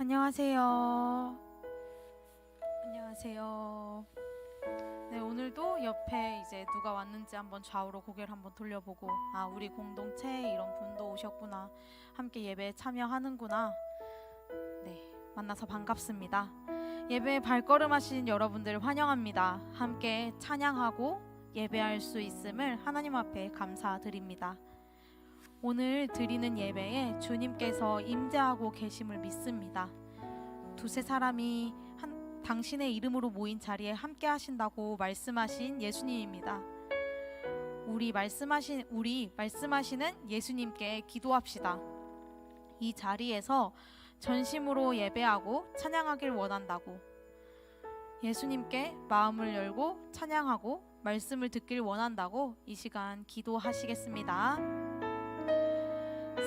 안녕하세요. 안녕하세요. 네, 오늘도 옆에 이제 누가 왔는지 한번 좌우로 고개를 한번 돌려보고, 아, 우리 공동체에 이런 분도 오셨구나, 함께 예배에 참여하는구나. 네, 만나서 반갑습니다. 예배에 발걸음하신 여러분들 환영합니다. 함께 찬양하고 예배할 수 있음을 하나님 앞에 감사드립니다. 오늘 드리는 예배에 주님께서 임재하고 계심을 믿습니다. 두세 사람이 당신의 이름으로 모인 자리에 함께 하신다고 말씀하신 예수님입니다. 우리 말씀하시는 예수님께 기도합시다. 이 자리에서 전심으로 예배하고 찬양하길 원한다고, 예수님께 마음을 열고 찬양하고 말씀을 듣길 원한다고 이 시간 기도하시겠습니다.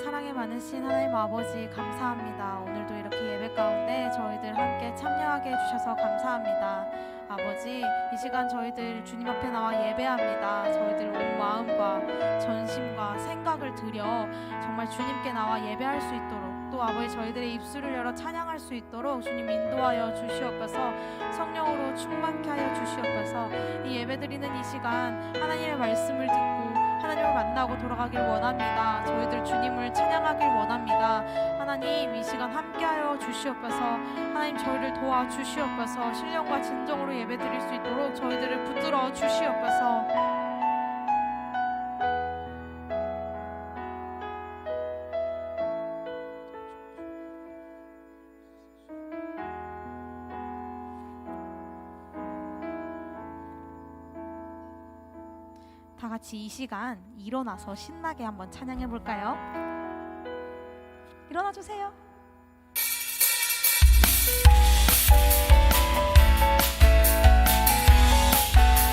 사랑이 많으신 하나님 아버지, 감사합니다. 오늘도 이렇게 예배 가운데 저희들 함께 참여하게 해주셔서 감사합니다. 아버지, 이 시간 저희들 주님 앞에 나와 예배합니다. 저희들 온 마음과 전심과 생각을 들여 정말 주님께 나와 예배할 수 있도록, 또 아버지 저희들의 입술을 열어 찬양할 수 있도록 주님 인도하여 주시옵소서. 성령으로 충만케 하여 주시옵소서. 이 예배드리는 이 시간 하나님의 말씀을 듣고 하나님을 만나고 돌아가길 원합니다. 저희들 주님을 찬양하길 원합니다. 하나님, 이 시간 함께하여 주시옵소서. 하나님, 저희를 도와주시옵소서. 신령과 진정으로 예배드릴 수 있도록 저희들을 붙들어 주시옵소서. 다 같이 이 시간 일어나서 신나게 한번 찬양해 볼까요? 일어나 주세요.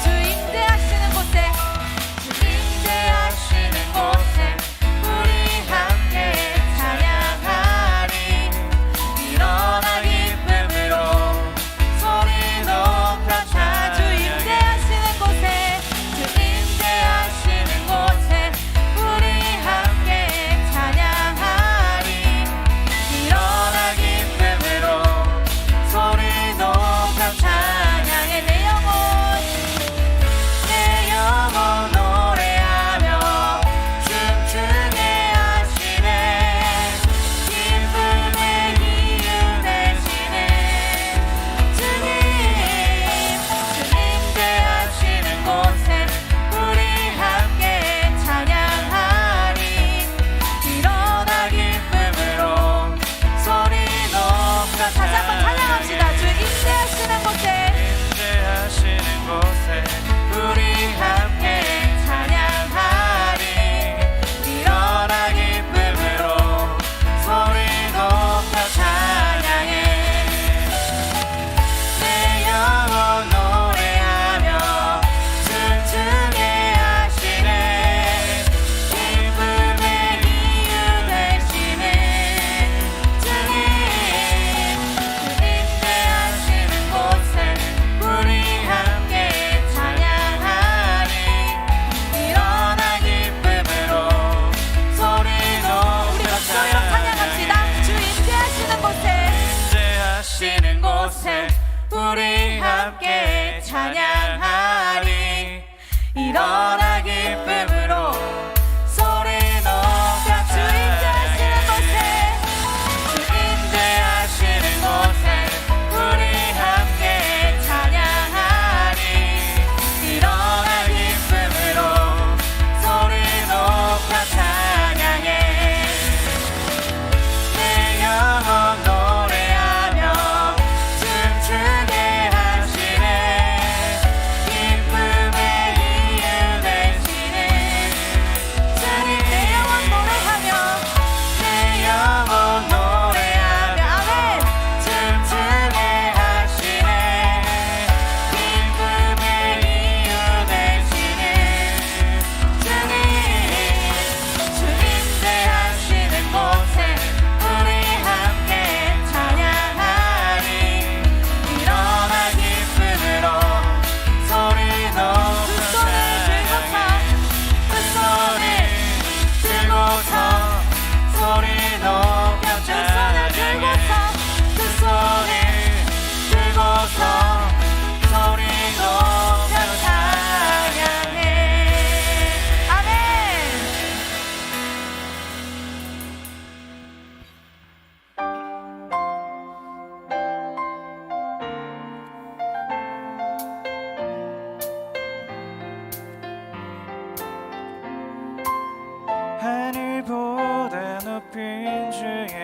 주 임재하시는 곳에, 주 임재하시는 곳에 우리 함께 찬양하리. 일어나 기쁨으로 소리 높여 주 임재하시는 곳에, 우리 함께 찬양하리. 일어나 기쁨으로 소리 높여 찬양해. 내 영혼 노래하며 춤추게 하시네. 기쁨의 이유 되시네. 주님 임재하시는 곳에 우리 함께 찬양하리. 일어나 기쁨으로 소리 높여. 다시 한번 찬양합시다. 주 임재하시는 곳에 우리 함께 찬양하리. 일어나 기쁨으로 소리 높여 찬양해. 내 영혼 노래하며 춤추게 하시네. 기쁨의 이유 되시네. 주님 임재하시는 곳에 우리 함께 찬양하리. 일어나 기쁨으로 소리 높여 찬양합시다. 주 임재하시는 곳에 우리 함께 찬양하리. 일어나 기쁨으로 소리 높여. 주 임재하시는 곳에 우리 함께 찬양하리. 일어나 기쁨으로 소리 높여 찬양해. 내 영혼 노래하며 춤추게 하시네. 기쁨의 이유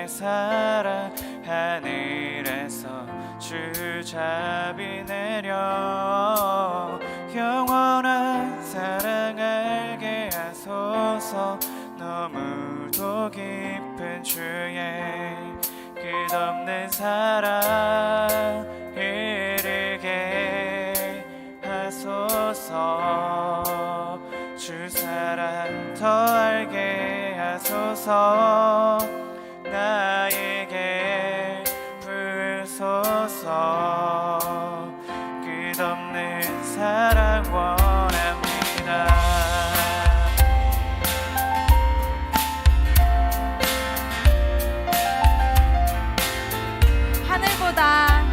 사랑 하늘에서 주잡이 내려 영원한 사랑 알게 하소서. 너무도 깊은 주의 끝없는 사랑 이르게 하소서. 주 사랑 더 알게 하소서. 나에게 부소서. 끝없는 사랑 원합니다. 하늘보다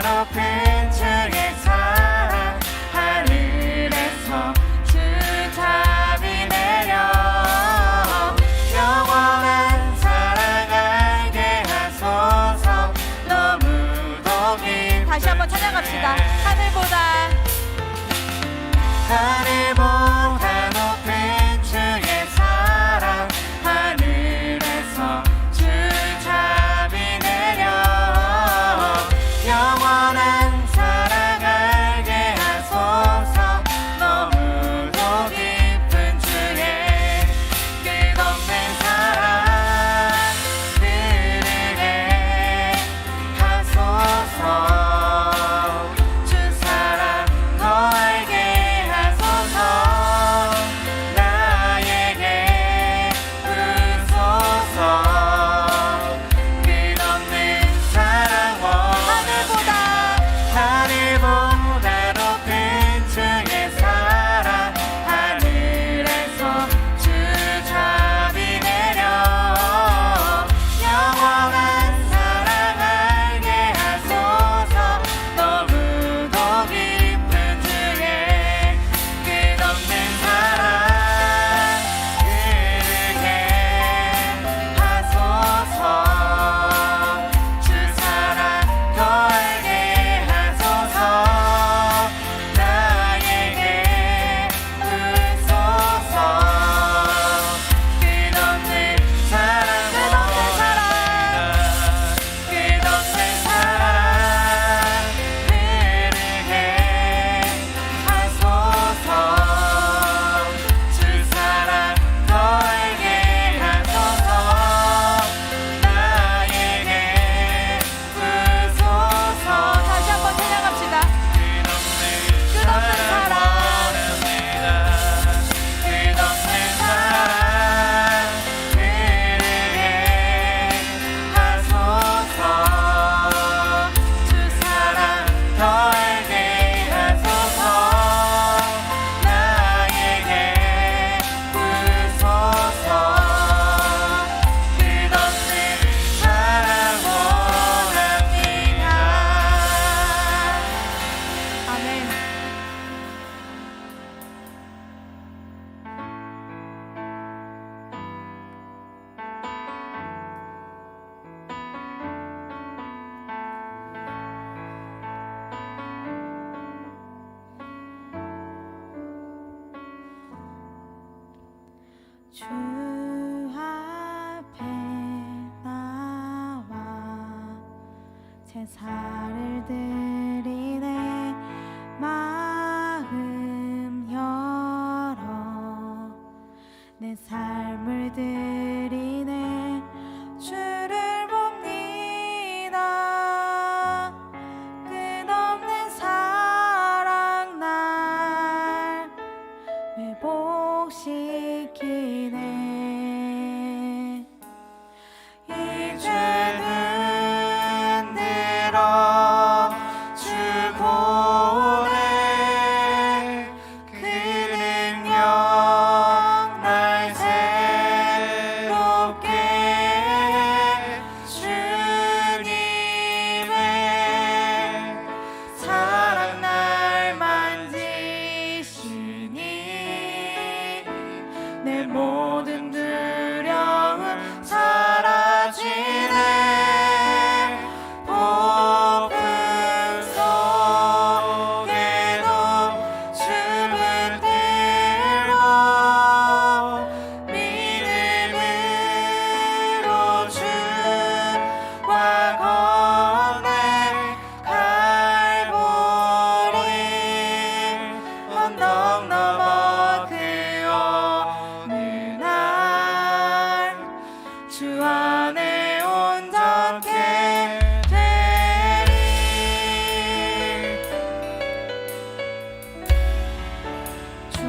높은 주의 사랑 하늘에서 주잡이 내려 영원한 사랑 알게 하소서. 너무도 깊은 다시 한번 찬양합시다. 하늘보다 높은 주의 사랑 하늘에서 주잡이 내려 영원한 사랑 알게 하소서. 너무도 깊은 주의 끝없는 사랑 흐르게 하소서. 주 사랑 더 알게 하소서. 나에게 부소서. 끝없는 사랑 하늘보다 높은 주의 사랑 하늘에서 주잡이 내려 영원한 사랑 알게 하소서. 너무도 깊은 주의 끝없는 사랑 흐르게 하소서. 주 사랑 더 알게 하소서. 나에게 부소서. 끝없는 사랑 원합니다. 끝없는 사랑 흐르게 하소서. 주 사랑 더 알게 하소서. 나에게 부소서. 다시 한번 찬양합시다. 끝없는 사랑 원합니다. 끝없는 사랑 흐르게 하소서. 주 사랑 더 알게 하소서. 나에게 부소서. 끝없는 사랑 원합니다. 아멘. 주 앞에 나와 제사를 드리네. 마음 열어 내 삶을 드리네. 주를 봅니다. 끝없는 사랑 날 회복시키네. 이제는 들어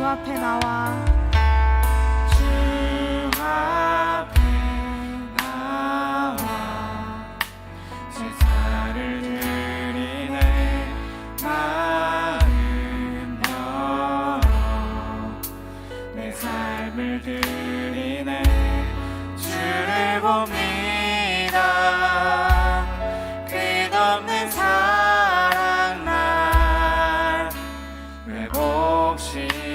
앞에 나와 주 앞에 나와 제사를 드리네 마음 열어 내 삶을 드리네 주를 봅니다 끝없는 사랑 날 회복시키네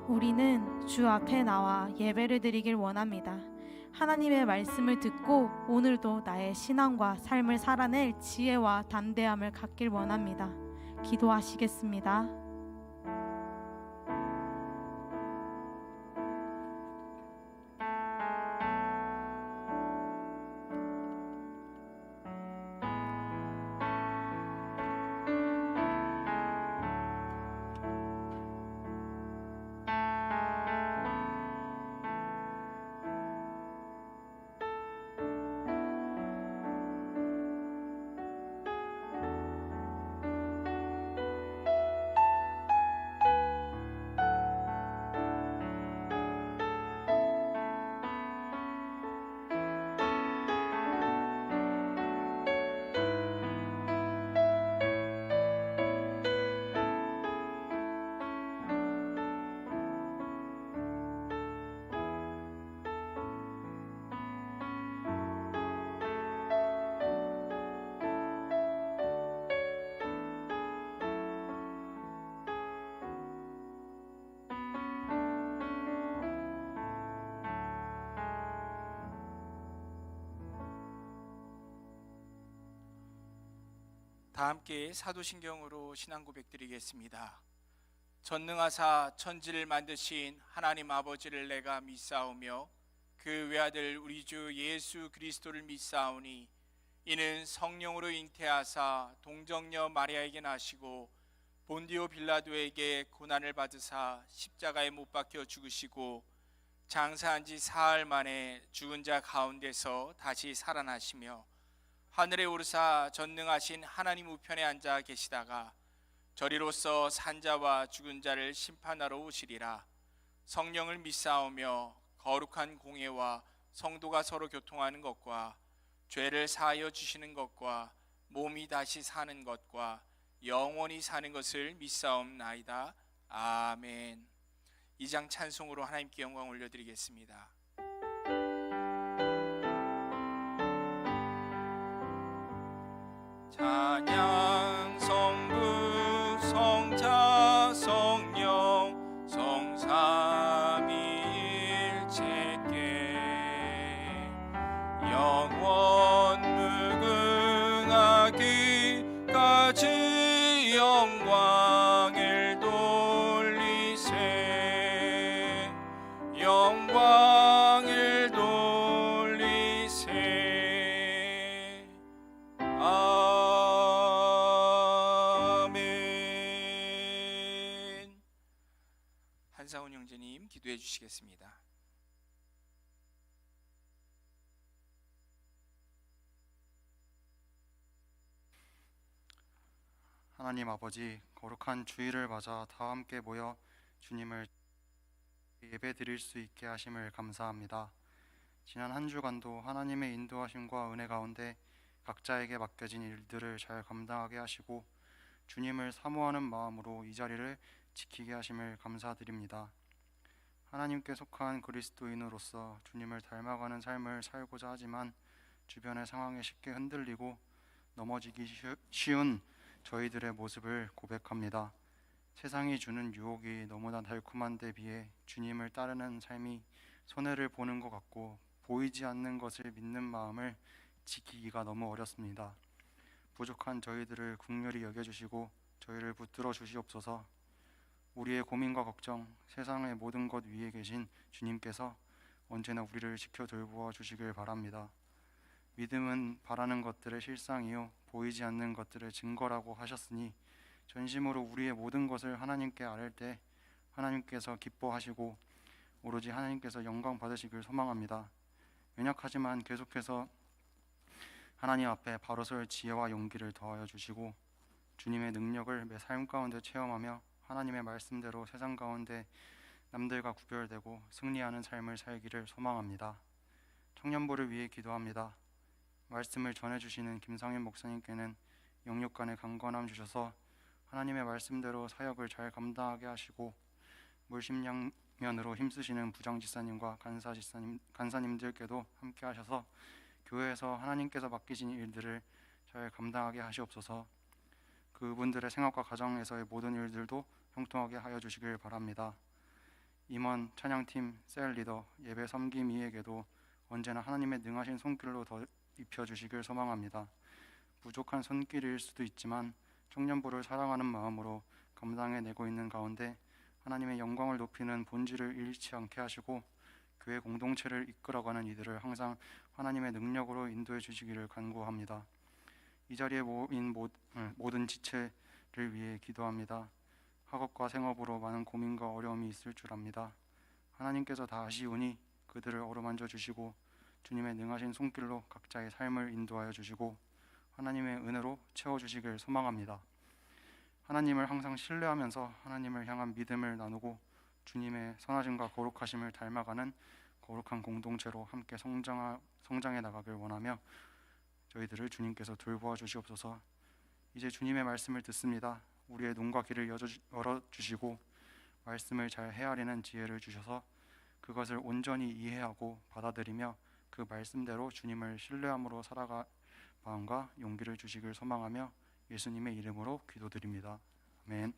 우리는 주 앞에 나와 예배를 드리길 원합니다. 하나님의 말씀을 듣고 오늘도 나의 신앙과 삶을 살아낼 지혜와 담대함을 갖길 원합니다. 기도하시겠습니다. 다 함께 사도신경으로 신앙 고백드리겠습니다. 전능하사 천지를 만드신 하나님 아버지를 내가 믿사오며 그 외아들 우리 주 예수 그리스도를 믿사오니 이는 성령으로 잉태하사 동정녀 마리아에게 나시고 본디오 빌라도에게 고난을 받으사 십자가에 못 박혀 죽으시고 장사한 지 사흘 만에 죽은 자 가운데서 다시 살아나시며 하늘에 오르사 전능하신 하나님 우편에 앉아 계시다가 저리로서 산자와 죽은 자를 심판하러 오시리라. 성령을 믿사오며 거룩한 공예와 성도가 서로 교통하는 것과 죄를 사하여 주시는 것과 몸이 다시 사는 것과 영원히 사는 것을 믿사옵나이다. 아멘. 2장 찬송으로 하나님께 영광 올려드리겠습니다. 찬양 성부 성자 성령 성삼위일체께 영원 무궁하기까지 영광을 돌리세 영광을 돌리세 아멘. 한상훈 형제님 기도해 주시겠습니다. 하나님 아버지, 거룩한 주일을 맞아 다 함께 모여 주님을 예배 드릴 수 있게 하심을 감사합니다. 지난 한 주간도 하나님의 인도하심과 은혜 가운데 각자에게 맡겨진 일들을 잘 감당하게 하시고 주님을 사모하는 마음으로 이 자리를 지키게 하심을 감사드립니다. 하나님께 속한 그리스도인으로서 주님을 닮아가는 삶을 살고자 하지만 주변의 상황에 쉽게 흔들리고 넘어지기 쉬운 저희들의 모습을 고백합니다. 세상이 주는 유혹이 너무나 달콤한 데 비해 주님을 따르는 삶이 손해를 보는 것 같고 보이지 않는 것을 믿는 마음을 지키기가 너무 어렵습니다. 부족한 저희들을 긍휼히 여겨주시고 저희를 붙들어 주시옵소서. 우리의 고민과 걱정, 세상의 모든 것 위에 계신 주님께서 언제나 우리를 지켜 돌보아 주시길 바랍니다. 믿음은 바라는 것들의 실상이요 보이지 않는 것들의 증거라고 하셨으니 전심으로 우리의 모든 것을 하나님께 아뢰 때 하나님께서 기뻐하시고 오로지 하나님께서 영광 받으시길 소망합니다. 연약하지만 계속해서 하나님 앞에 바로 설 지혜와 용기를 더하여 주시고 주님의 능력을 매 삶 가운데 체험하며 하나님의 말씀대로 세상 가운데 남들과 구별되고 승리하는 삶을 살기를 소망합니다. 청년부를 위해 기도합니다. 말씀을 전해주시는 김상현 목사님께는 영육간의 강건함 주셔서 하나님의 말씀대로 사역을 잘 감당하게 하시고 물심양면으로 힘쓰시는 부장지사님과 간사님들께도 함께 하셔서 교회에서 하나님께서 맡기신 일들을 잘 감당하게 하시옵소서. 그분들의 생활과 가정에서의 모든 일들도 형통하게 하여 주시길 바랍니다. 임원, 찬양팀, 셀 리더, 예배 섬김이에게도 언제나 하나님의 능하신 손길로 더 입혀주시길 소망합니다. 부족한 손길일 수도 있지만 청년부를 사랑하는 마음으로 감당해내고 있는 가운데 하나님의 영광을 높이는 본질을 잃지 않게 하시고 교회 공동체를 이끌어가는 이들을 항상 하나님의 능력으로 인도해 주시기를 간구합니다. 이 자리에 모인 모든 지체를 위해 기도합니다. 학업과 생업으로 많은 고민과 어려움이 있을 줄 압니다. 하나님께서 다 아시오니 그들을 어루만져 주시고 주님의 능하신 손길로 각자의 삶을 인도하여 주시고 하나님의 은혜로 채워주시길 소망합니다. 하나님을 항상 신뢰하면서 하나님을 향한 믿음을 나누고 주님의 선하심과 거룩하심을 닮아가는 거룩한 공동체로 함께 성장해 나가길 원하며 저희들을 주님께서 돌보아 주시옵소서. 이제 주님의 말씀을 듣습니다. 우리의 눈과 귀를 열어주시고 말씀을 잘 헤아리는 지혜를 주셔서 그것을 온전히 이해하고 받아들이며 그 말씀대로 주님을 신뢰함으로 살아갈 마음과 용기를 주시길 소망하며 예수님의 이름으로 기도드립니다. 아멘.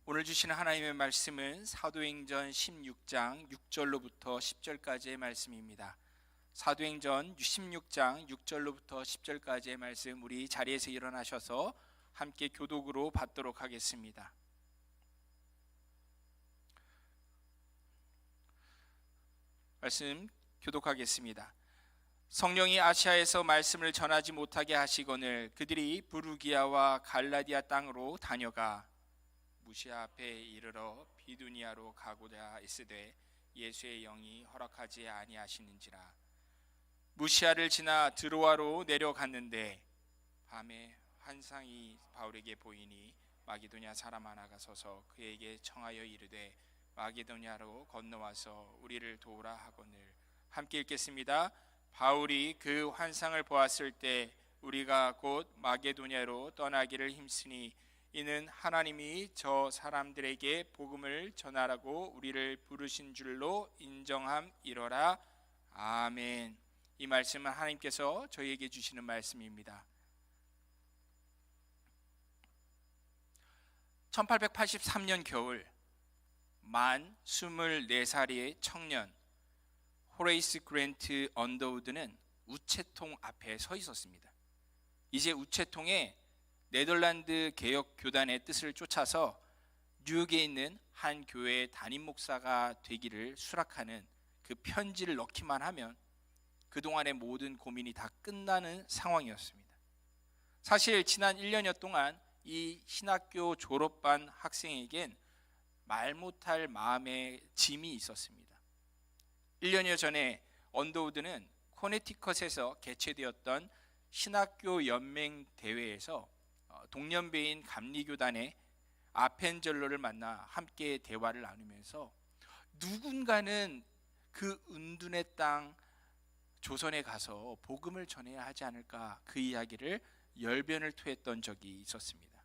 오늘 주시는 하나님의 말씀은 사도행전 16장 6절로부터 10절까지의 말씀입니다. 사도행전 16장 6절로부터 10절까지의 말씀, 우리 자리에서 일어나셔서 함께 교독으로 받도록 하겠습니다. 말씀 교독하겠습니다. 성령이 아시아에서 말씀을 전하지 못하게 하시거늘 그들이 부르기아와 갈라디아 땅으로 다녀가 무시아 앞에 이르러 비두니아로 가고자 있으되 예수의 영이 허락하지 아니하시는지라. 무시아를 지나 드로아로 내려갔는데 밤에 환상이 바울에게 보이니 마게도냐 사람 하나가 서서 그에게 청하여 이르되 마게도냐로 건너와서 우리를 도우라 하거늘. 함께 읽겠습니다. 바울이 그 환상을 보았을 때 우리가 곧 마게도냐로 떠나기를 힘쓰니 이는 하나님이 저 사람들에게 복음을 전하라고 우리를 부르신 줄로 인정함이로라. 아멘. 이 말씀은 하나님께서 저희에게 주시는 말씀입니다. 1883년 겨울 만 24살의 청년 호레이스 그랜트 언더우드는 우체통 앞에 서 있었습니다. 이제 우체통에 네덜란드 개혁 교단의 뜻을 쫓아서 뉴욕에 있는 한 교회의 담임 목사가 되기를 수락하는 그 편지를 넣기만 하면 그동안의 모든 고민이 다 끝나는 상황이었습니다. 사실 지난 1년여 동안 이 신학교 졸업반 학생에겐 말 못할 마음의 짐이 있었습니다. 1년여 전에 언더우드는 코네티컷에서 개최되었던 신학교 연맹 대회에서 동년배인 감리교단의 아펜젤로를 만나 함께 대화를 나누면서 누군가는 그 은둔의 땅 조선에 가서 복음을 전해야 하지 않을까, 그 이야기를 열변을 토했던 적이 있었습니다.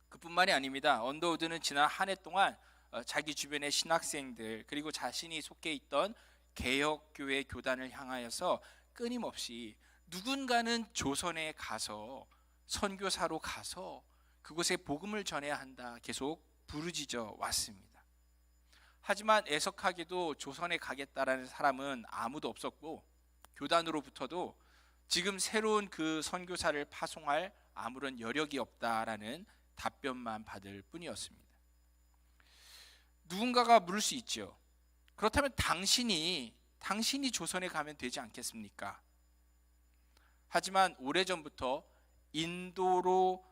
그뿐만이 아닙니다. 언더우드는 지난 한 해 동안 자기 주변의 신학생들 그리고 자신이 속해 있던 개혁교회 교단을 향하여서 끊임없이 누군가는 조선에 가서 선교사로 가서 그곳에 복음을 전해야 한다 계속 부르짖어 왔습니다. 하지만 애석하게도 조선에 가겠다라는 사람은 아무도 없었고 교단으로부터도 지금 새로운 그 선교사를 파송할 아무런 여력이 없다라는 답변만 받을 뿐이었습니다. 누군가가 물을 수 있죠. 그렇다면 당신이 조선에 가면 되지 않겠습니까? 하지만 오래전부터 인도로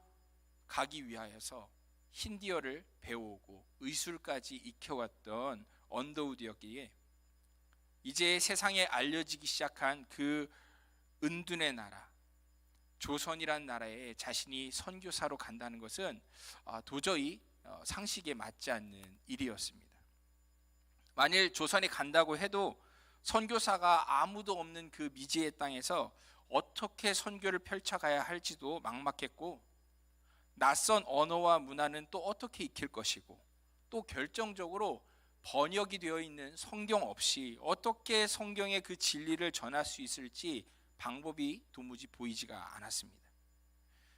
가기 위하여서 힌디어를 배우고 의술까지 익혀왔던 언더우드였기에 이제 세상에 알려지기 시작한 그 은둔의 나라 조선이란 나라에 자신이 선교사로 간다는 것은 도저히 상식에 맞지 않는 일이었습니다. 만일 조선에 간다고 해도 선교사가 아무도 없는 그 미지의 땅에서 어떻게 선교를 펼쳐가야 할지도 막막했고 낯선 언어와 문화는 또 어떻게 익힐 것이고 또 결정적으로 번역이 되어 있는 성경 없이 어떻게 성경의 그 진리를 전할 수 있을지 방법이 도무지 보이지가 않았습니다.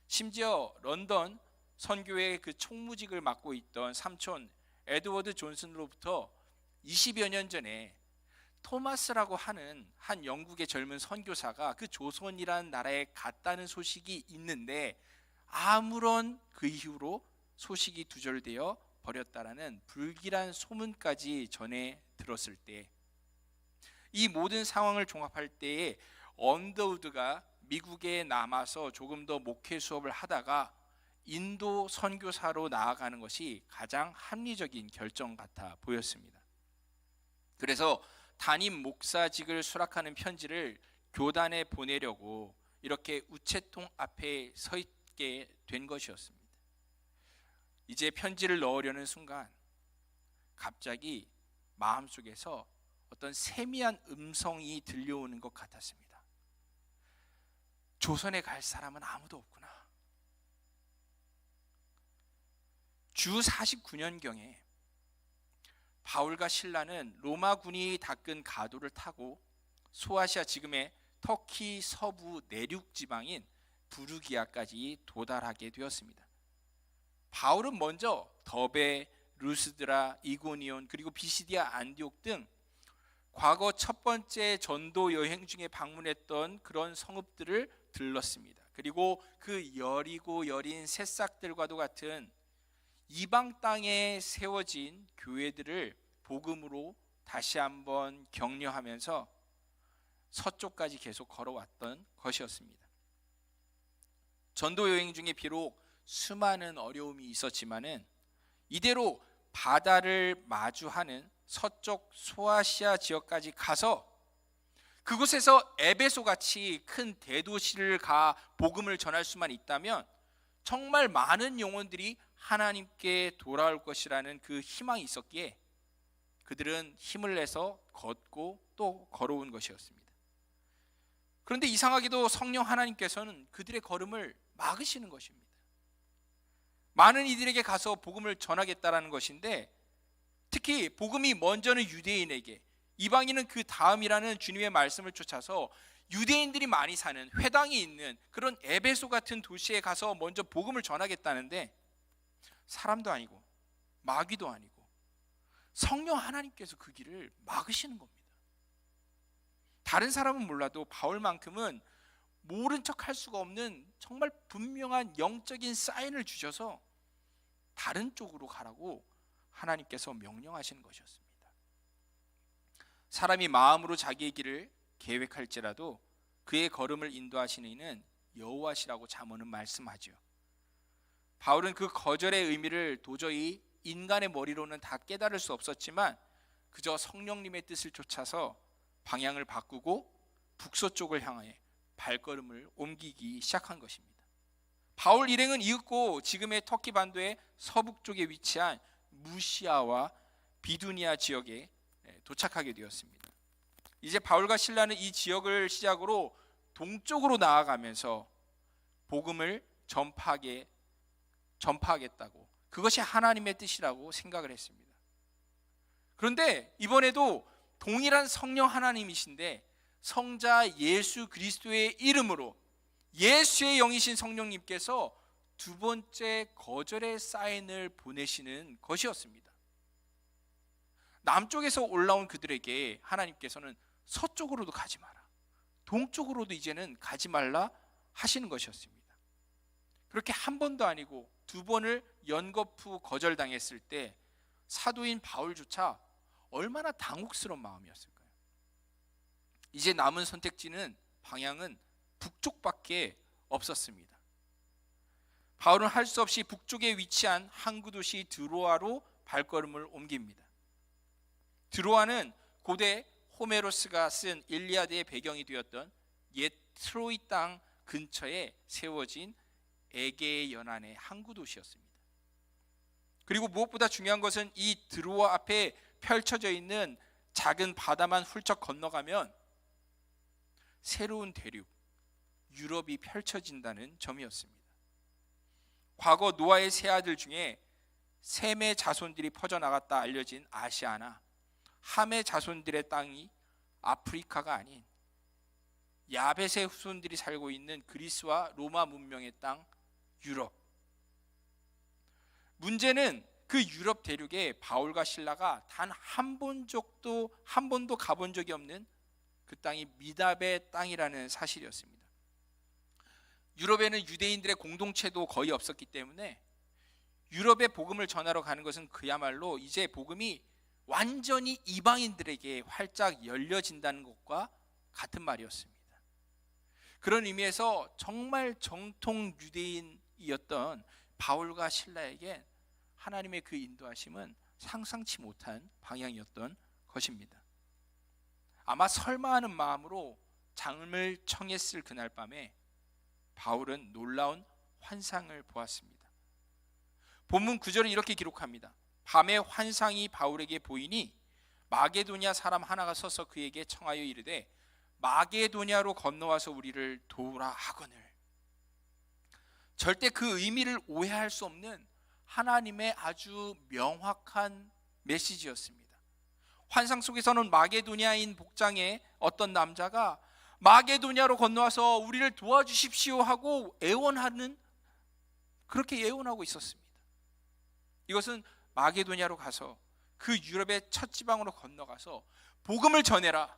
심지어 런던 선교회의 그 총무직을 맡고 있던 삼촌 에드워드 존슨으로부터 20여 년 전에 토마스라고 하는 한 영국의 젊은 선교사가 그 조선이라는 나라에 갔다는 소식이 있는데 아무런 그 이후로 소식이 두절되어 버렸다라는 불길한 소문까지 전해 들었을 때, 이 모든 상황을 종합할 때에 언더우드가 미국에 남아서 조금 더 목회 수업을 하다가 인도 선교사로 나아가는 것이 가장 합리적인 결정 같아 보였습니다. 그래서 담임 목사직을 수락하는 편지를 교단에 보내려고 이렇게 우체통 앞에 서 있게 된 것이었습니다. 이제 편지를 넣으려는 순간 갑자기 마음속에서 어떤 세미한 음성이 들려오는 것 같았습니다. 조선에 갈 사람은 아무도 없구나. 주 49년경에 바울과 실라는 로마군이 닦은 가도를 타고 소아시아, 지금의 터키 서부 내륙 지방인 부르기아까지 도달하게 되었습니다. 바울은 먼저 더베, 루스드라, 이고니온, 그리고 비시디아, 안디옥 등 과거 첫 번째 전도 여행 중에 방문했던 그런 성읍들을 들렀습니다. 그리고 그 여리고 여린 새싹들과도 같은 이방 땅에 세워진 교회들을 복음으로 다시 한번 격려하면서 서쪽까지 계속 걸어왔던 것이었습니다. 전도 여행 중에 비록 수많은 어려움이 있었지만은 이대로 바다를 마주하는 서쪽 소아시아 지역까지 가서 그곳에서 에베소 같이 큰 대도시를 가 복음을 전할 수만 있다면 정말 많은 영혼들이 하나님께 돌아올 것이라는 그 희망이 있었기에 그들은 힘을 내서 걷고 또 걸어온 것이었습니다. 그런데 이상하게도 성령 하나님께서는 그들의 걸음을 막으시는 것입니다. 많은 이들에게 가서 복음을 전하겠다라는 것인데, 특히 복음이 먼저는 유대인에게, 이방인은 그 다음이라는 주님의 말씀을 쫓아서 유대인들이 많이 사는 회당이 있는 그런 에베소 같은 도시에 가서 먼저 복음을 전하겠다는데 사람도 아니고 마귀도 아니고 성령 하나님께서 그 길을 막으시는 겁니다. 다른 사람은 몰라도 바울만큼은 모른 척 할 수가 없는 정말 분명한 영적인 사인을 주셔서 다른 쪽으로 가라고 하나님께서 명령하시는 것이었습니다. 사람이 마음으로 자기의 길을 계획할지라도 그의 걸음을 인도하시는 이는 여호와시라고 잠언은 말씀하죠. 바울은 그 거절의 의미를 도저히 인간의 머리로는 다 깨달을 수 없었지만 그저 성령님의 뜻을 쫓아서 방향을 바꾸고 북서쪽을 향해 발걸음을 옮기기 시작한 것입니다. 바울 일행은 이윽고 지금의 터키 반도의 서북쪽에 위치한 무시아와 비두니아 지역에 도착하게 되었습니다. 이제 바울과 실라는 이 지역을 시작으로 동쪽으로 나아가면서 복음을 전파하겠다고, 그것이 하나님의 뜻이라고 생각을 했습니다. 그런데 이번에도 동일한 성령 하나님이신데 성자 예수 그리스도의 이름으로 예수의 영이신 성령님께서 두 번째 거절의 사인을 보내시는 것이었습니다. 남쪽에서 올라온 그들에게 하나님께서는 서쪽으로도 가지 마라, 동쪽으로도 이제는 가지 말라 하시는 것이었습니다. 그렇게 한 번도 아니고 두 번을 연거푸 거절당했을 때 사도인 바울조차 얼마나 당혹스러운 마음이었을까요? 이제 남은 선택지는, 방향은 북쪽밖에 없었습니다. 바울은 할 수 없이 북쪽에 위치한 항구 도시 드로아로 발걸음을 옮깁니다. 드로아는 고대 호메로스가 쓴 일리아드의 배경이 되었던 옛 트로이 땅 근처에 세워진 에게의 연안의 항구 도시였습니다. 그리고 무엇보다 중요한 것은 이 드로아 앞에 펼쳐져 있는 작은 바다만 훌쩍 건너가면 새로운 대륙 유럽이 펼쳐진다는 점이었습니다. 과거 노아의 세 아들 중에 셈의 자손들이 퍼져나갔다 알려진 아시아나 함의 자손들의 땅이 아프리카가 아닌 야벳의 후손들이 살고 있는 그리스와 로마 문명의 땅 유럽. 문제는 그 유럽 대륙에 바울과 실라가 단 한 번도 가본 적이 없는 그 땅이 미답의 땅이라는 사실이었습니다. 유럽에는 유대인들의 공동체도 거의 없었기 때문에 유럽에 복음을 전하러 가는 것은 그야말로 이제 복음이 완전히 이방인들에게 활짝 열려진다는 것과 같은 말이었습니다. 그런 의미에서 정말 정통 유대인이었던 바울과 실라에게 하나님의 그 인도하심은 상상치 못한 방향이었던 것입니다. 아마 설마 하는 마음으로 장을 청했을 그날 밤에 바울은 놀라운 환상을 보았습니다. 본문 9절은 이렇게 기록합니다. 밤에 환상이 바울에게 보이니 마게도냐 사람 하나가 서서 그에게 청하여 이르되 마게도냐로 건너와서 우리를 도우라 하거늘. 절대 그 의미를 오해할 수 없는 하나님의 아주 명확한 메시지였습니다. 환상 속에서는 마게도냐인 복장의 어떤 남자가 마게도냐로 건너와서 우리를 도와주십시오 하고 애원하는, 그렇게 애원하고 있었습니다. 이것은 마게도냐로 가서 그 유럽의 첫 지방으로 건너가서 복음을 전해라,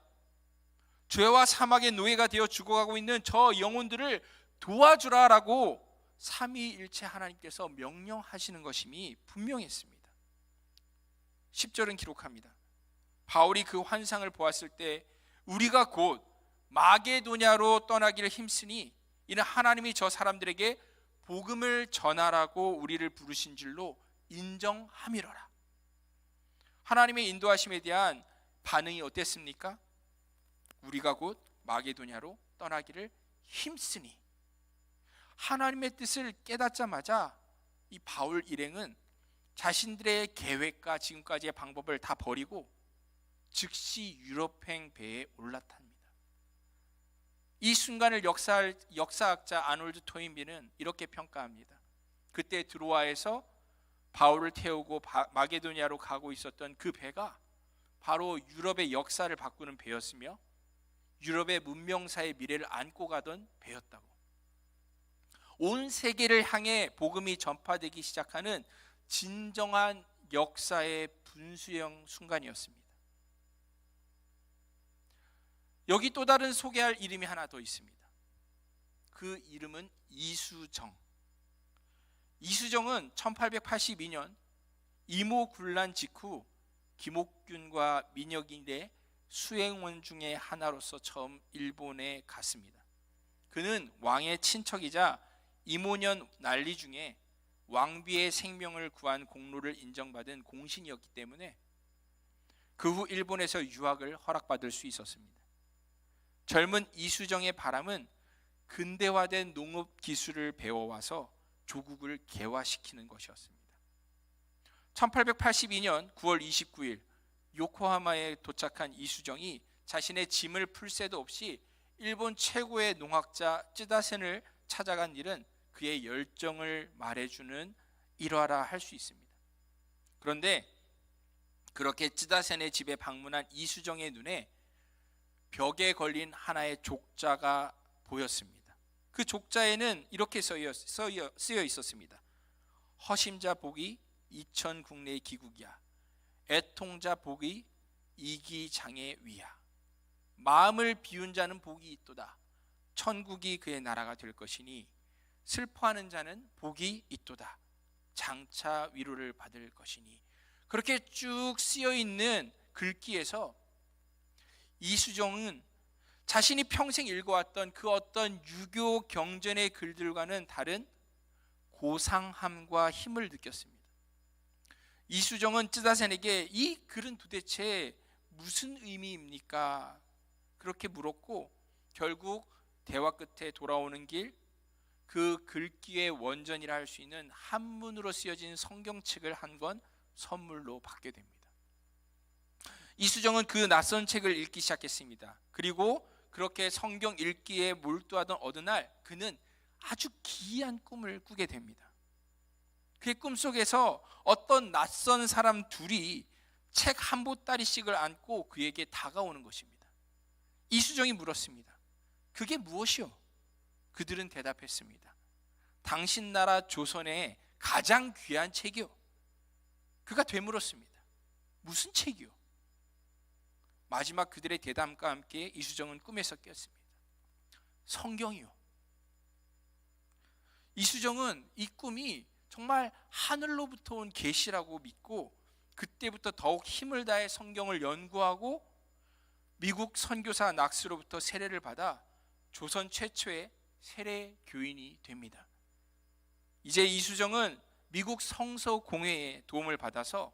죄와 사막의 노예가 되어 죽어가고 있는 저 영혼들을 도와주라라고 삼위일체 하나님께서 명령하시는 것임이 분명했습니다. 10절은 기록합니다. 바울이 그 환상을 보았을 때 우리가 곧 마게도냐로 떠나기를 힘쓰니 이는 하나님이 저 사람들에게 복음을 전하라고 우리를 부르신 줄로 인정함이로라. 하나님의 인도하심에 대한 반응이 어땠습니까? 우리가 곧 마게도냐로 떠나기를 힘쓰니. 하나님의 뜻을 깨닫자마자 이 바울 일행은 자신들의 계획과 지금까지의 방법을 다 버리고 즉시 유럽행 배에 올라탑니다. 이 순간을 역사학자 아놀드 토인비는 이렇게 평가합니다. 그때 드로아에서 바울을 태우고 마게도냐로 가고 있었던 그 배가 바로 유럽의 역사를 바꾸는 배였으며 유럽의 문명사의 미래를 안고 가던 배였다고. 온 세계를 향해 복음이 전파되기 시작하는 진정한 역사의 분수형 순간이었습니다. 여기 또 다른 소개할 이름이 하나 더 있습니다. 그 이름은 이수정. 이수정은 1882년 이모군란 직후 김옥균과 민혁인의 수행원 중에 하나로서 처음 일본에 갔습니다. 그는 왕의 친척이자 이모년 난리 중에 왕비의 생명을 구한 공로를 인정받은 공신이었기 때문에 그 후 일본에서 유학을 허락받을 수 있었습니다. 젊은 이수정의 바람은 근대화된 농업 기술을 배워와서 조국을 개화시키는 것이었습니다. 1882년 9월 29일 요코하마에 도착한 이수정이 자신의 짐을 풀 새도 없이 일본 최고의 농학자 쯔다센을 찾아간 일은 그의 열정을 말해주는 일화라 할 수 있습니다. 그런데 그렇게 쯔다센의 집에 방문한 이수정의 눈에 벽에 걸린 하나의 족자가 보였습니다. 그 족자에는 이렇게 쓰여 있었습니다. 허심자 복이 이천 국내의 기국이야. 애통자 복이 이기장의 위야. 마음을 비운 자는 복이 있도다. 천국이 그의 나라가 될 것이니 슬퍼하는 자는 복이 있도다. 장차 위로를 받을 것이니. 그렇게 쭉 쓰여 있는 글귀에서 이수정은 자신이 평생 읽어왔던 그 어떤 유교 경전의 글들과는 다른 고상함과 힘을 느꼈습니다. 이수정은 쯔다센에게 이 글은 도대체 무슨 의미입니까? 그렇게 물었고 결국 대화 끝에 돌아오는 길 그 글귀의 원전이라 할 수 있는 한문으로 쓰여진 성경책을 한 권 선물로 받게 됩니다. 이수정은 그 낯선 책을 읽기 시작했습니다. 그리고 그렇게 성경 읽기에 몰두하던 어느 날 그는 아주 기이한 꿈을 꾸게 됩니다. 그의 꿈속에서 어떤 낯선 사람 둘이 책 한 보따리씩을 안고 그에게 다가오는 것입니다. 이수정이 물었습니다. 그게 무엇이요? 그들은 대답했습니다. 당신 나라 조선의 가장 귀한 책이요. 그가 되물었습니다. 무슨 책이요? 마지막 그들의 대담과 함께 이수정은 꿈에서 깼습니다. 성경이요. 이수정은 이 꿈이 정말 하늘로부터 온 계시라고 믿고 그때부터 더욱 힘을 다해 성경을 연구하고 미국 선교사 낙스로부터 세례를 받아 조선 최초의 세례 교인이 됩니다. 이제 이수정은 미국 성서공회의 도움을 받아서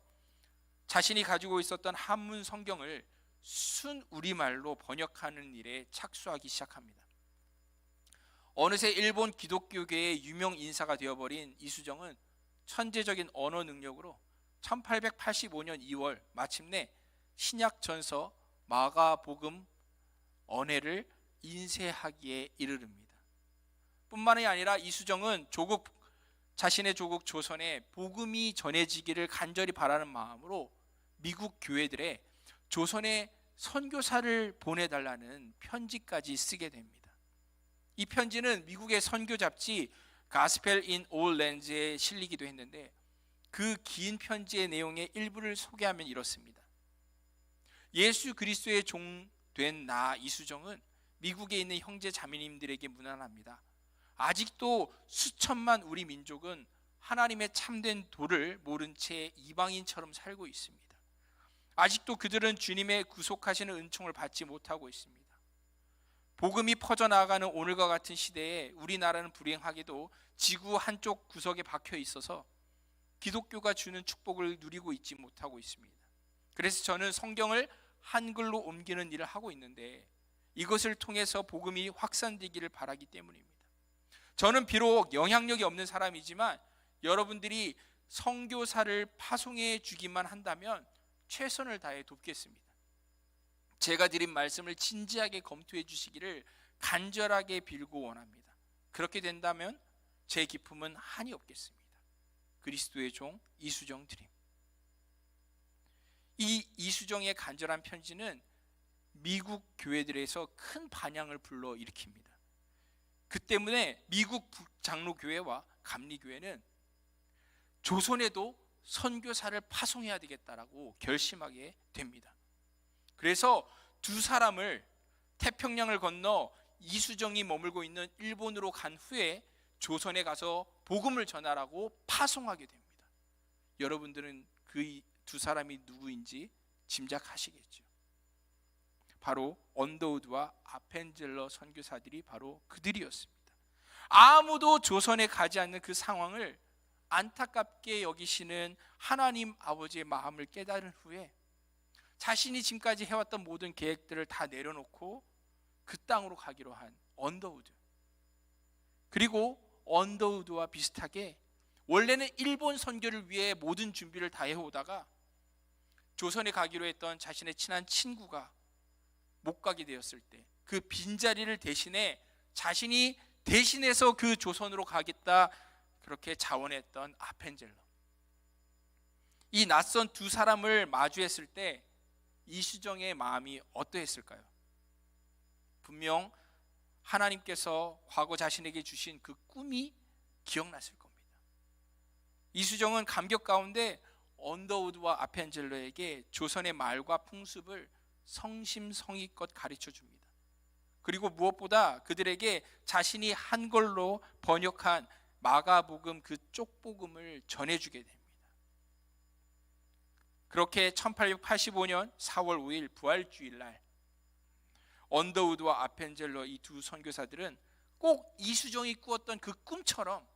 자신이 가지고 있었던 한문 성경을 순 우리말로 번역하는 일에 착수하기 시작합니다. 어느새 일본 기독교계의 유명 인사가 되어버린 이수정은 천재적인 언어 능력으로 1885년 2월 마침내 신약 전서 마가복음 언해를 인쇄하기에 이르릅니다. 뿐만이 아니라 이수정은 자신의 조국 조선에 복음이 전해지기를 간절히 바라는 마음으로 미국 교회들에 조선에 선교사를 보내달라는 편지까지 쓰게 됩니다. 이 편지는 미국의 선교 잡지 가스펠 인 올 랜드에 실리기도 했는데 그 긴 편지의 내용의 일부를 소개하면 이렇습니다. 예수 그리스도의 종 된 나 이수정은 미국에 있는 형제 자매님들에게 문안합니다. 아직도 수천만 우리 민족은 하나님의 참된 도를 모른 채 이방인처럼 살고 있습니다. 아직도 그들은 주님의 구속하시는 은총을 받지 못하고 있습니다. 복음이 퍼져나가는 오늘과 같은 시대에 우리나라는 불행하게도 지구 한쪽 구석에 박혀 있어서 기독교가 주는 축복을 누리고 있지 못하고 있습니다. 그래서 저는 성경을 한글로 옮기는 일을 하고 있는데 이것을 통해서 복음이 확산되기를 바라기 때문입니다. 저는 비록 영향력이 없는 사람이지만 여러분들이 선교사를 파송해 주기만 한다면 최선을 다해 돕겠습니다. 제가 드린 말씀을 진지하게 검토해 주시기를 간절하게 빌고 원합니다. 그렇게 된다면 제 기쁨은 한이 없겠습니다. 그리스도의 종 이수정 드림. 이 이수정의 간절한 편지는 미국 교회들에서 큰 반향을 불러일으킵니다. 그 때문에 미국 장로교회와 감리교회는 조선에도 선교사를 파송해야 되겠다라고 결심하게 됩니다. 그래서 두 사람을 태평양을 건너 이수정이 머물고 있는 일본으로 간 후에 조선에 가서 복음을 전하라고 파송하게 됩니다. 여러분들은 그 두 사람이 누구인지 짐작하시겠죠. 바로 언더우드와 아펜젤러 선교사들이 바로 그들이었습니다. 아무도 조선에 가지 않는 그 상황을 안타깝게 여기시는 하나님 아버지의 마음을 깨달은 후에 자신이 지금까지 해왔던 모든 계획들을 다 내려놓고 그 땅으로 가기로 한 언더우드, 그리고 언더우드와 비슷하게 원래는 일본 선교를 위해 모든 준비를 다 해오다가 조선에 가기로 했던 자신의 친한 친구가 못 가게 되었을 때 그 빈자리를 대신해 자신이 대신해서 그 조선으로 가겠다 그렇게 자원했던 아펜젤러. 이 낯선 두 사람을 마주했을 때 이수정의 마음이 어떠했을까요? 분명 하나님께서 과거 자신에게 주신 그 꿈이 기억났을 겁니다. 이수정은 감격 가운데 언더우드와 아펜젤러에게 조선의 말과 풍습을 성심성의껏 가르쳐 줍니다. 그리고 무엇보다 그들에게 자신이 한글로 번역한 마가복음 그 쪽복음을 전해주게 됩니다. 그렇게 1885년 4월 5일 부활주일날 언더우드와 아펜젤러 이 두 선교사들은 꼭 이수정이 꾸었던 그 꿈처럼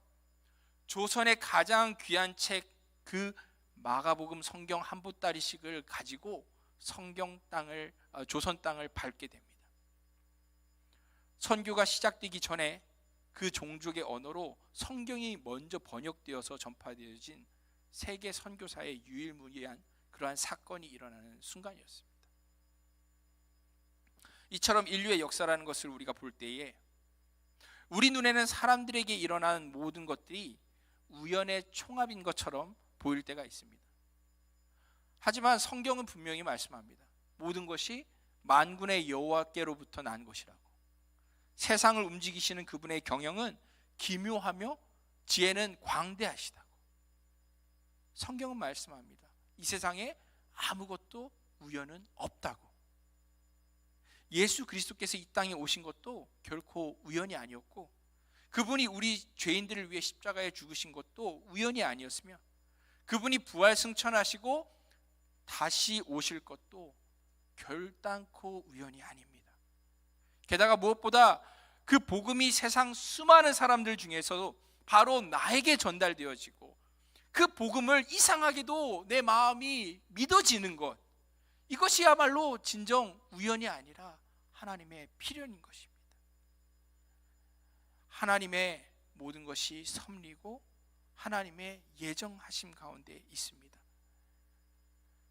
조선의 가장 귀한 책 그 마가복음 성경 한 보따리씩을 가지고 조선 땅을 밟게 됩니다. 선교가 시작되기 전에 그 종족의 언어로 성경이 먼저 번역되어서 전파되어진 세계 선교사의 유일무이한 그러한 사건이 일어나는 순간이었습니다. 이처럼 인류의 역사라는 것을 우리가 볼 때에 우리 눈에는 사람들에게 일어난 모든 것들이 우연의 총합인 것처럼 보일 때가 있습니다. 하지만 성경은 분명히 말씀합니다. 모든 것이 만군의 여호와께로부터 난 것이라고. 세상을 움직이시는 그분의 경영은 기묘하며 지혜는 광대하시다고. 성경은 말씀합니다. 이 세상에 아무것도 우연은 없다고. 예수 그리스도께서 이 땅에 오신 것도 결코 우연이 아니었고, 그분이 우리 죄인들을 위해 십자가에 죽으신 것도 우연이 아니었으며, 그분이 부활 승천하시고 다시 오실 것도 결단코 우연이 아닙니다. 게다가 무엇보다 그 복음이 세상 수많은 사람들 중에서도 바로 나에게 전달되어지고, 그 복음을 이상하게도 내 마음이 믿어지는 것, 이것이야말로 진정 우연이 아니라 하나님의 필연인 것입니다. 하나님의 모든 것이 섭리고 하나님의 예정하심 가운데 있습니다.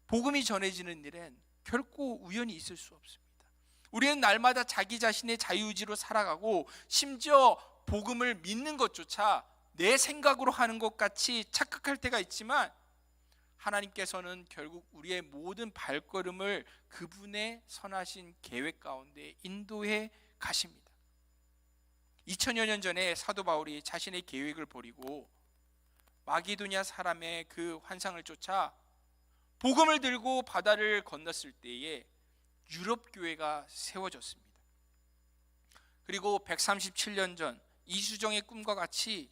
복음이 전해지는 일엔 결코 우연이 있을 수 없습니다. 우리는 날마다 자기 자신의 자유의지로 살아가고, 심지어 복음을 믿는 것조차 내 생각으로 하는 것 같이 착각할 때가 있지만, 하나님께서는 결국 우리의 모든 발걸음을 그분의 선하신 계획 가운데 인도해 가십니다. 2000여 년 전에 사도 바울이 자신의 계획을 버리고 마게도냐 사람의 그 환상을 쫓아 복음을 들고 바다를 건넜을 때에 유럽 교회가 세워졌습니다. 그리고 137년 전 이수정의 꿈과 같이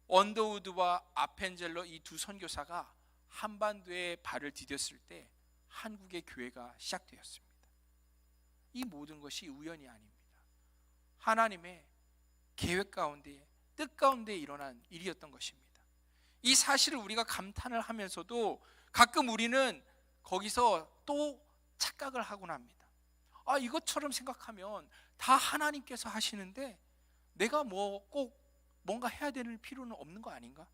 언더우드와 아펜젤러 이 두 선교사가 한반도에 발을 디뎠을 때 한국의 교회가 시작되었습니다. 이 모든 것이 우연이 아닙니다. 하나님의 계획 가운데, 뜻 가운데 일어난 일이었던 것입니다. 이 사실을 우리가 감탄을 하면서도 가끔 우리는 거기서 또 착각을 하곤 합니다. 이것처럼 생각하면 다 하나님께서 하시는데 내가 꼭 뭔가 해야 되는 필요는 없는 거 아닌가?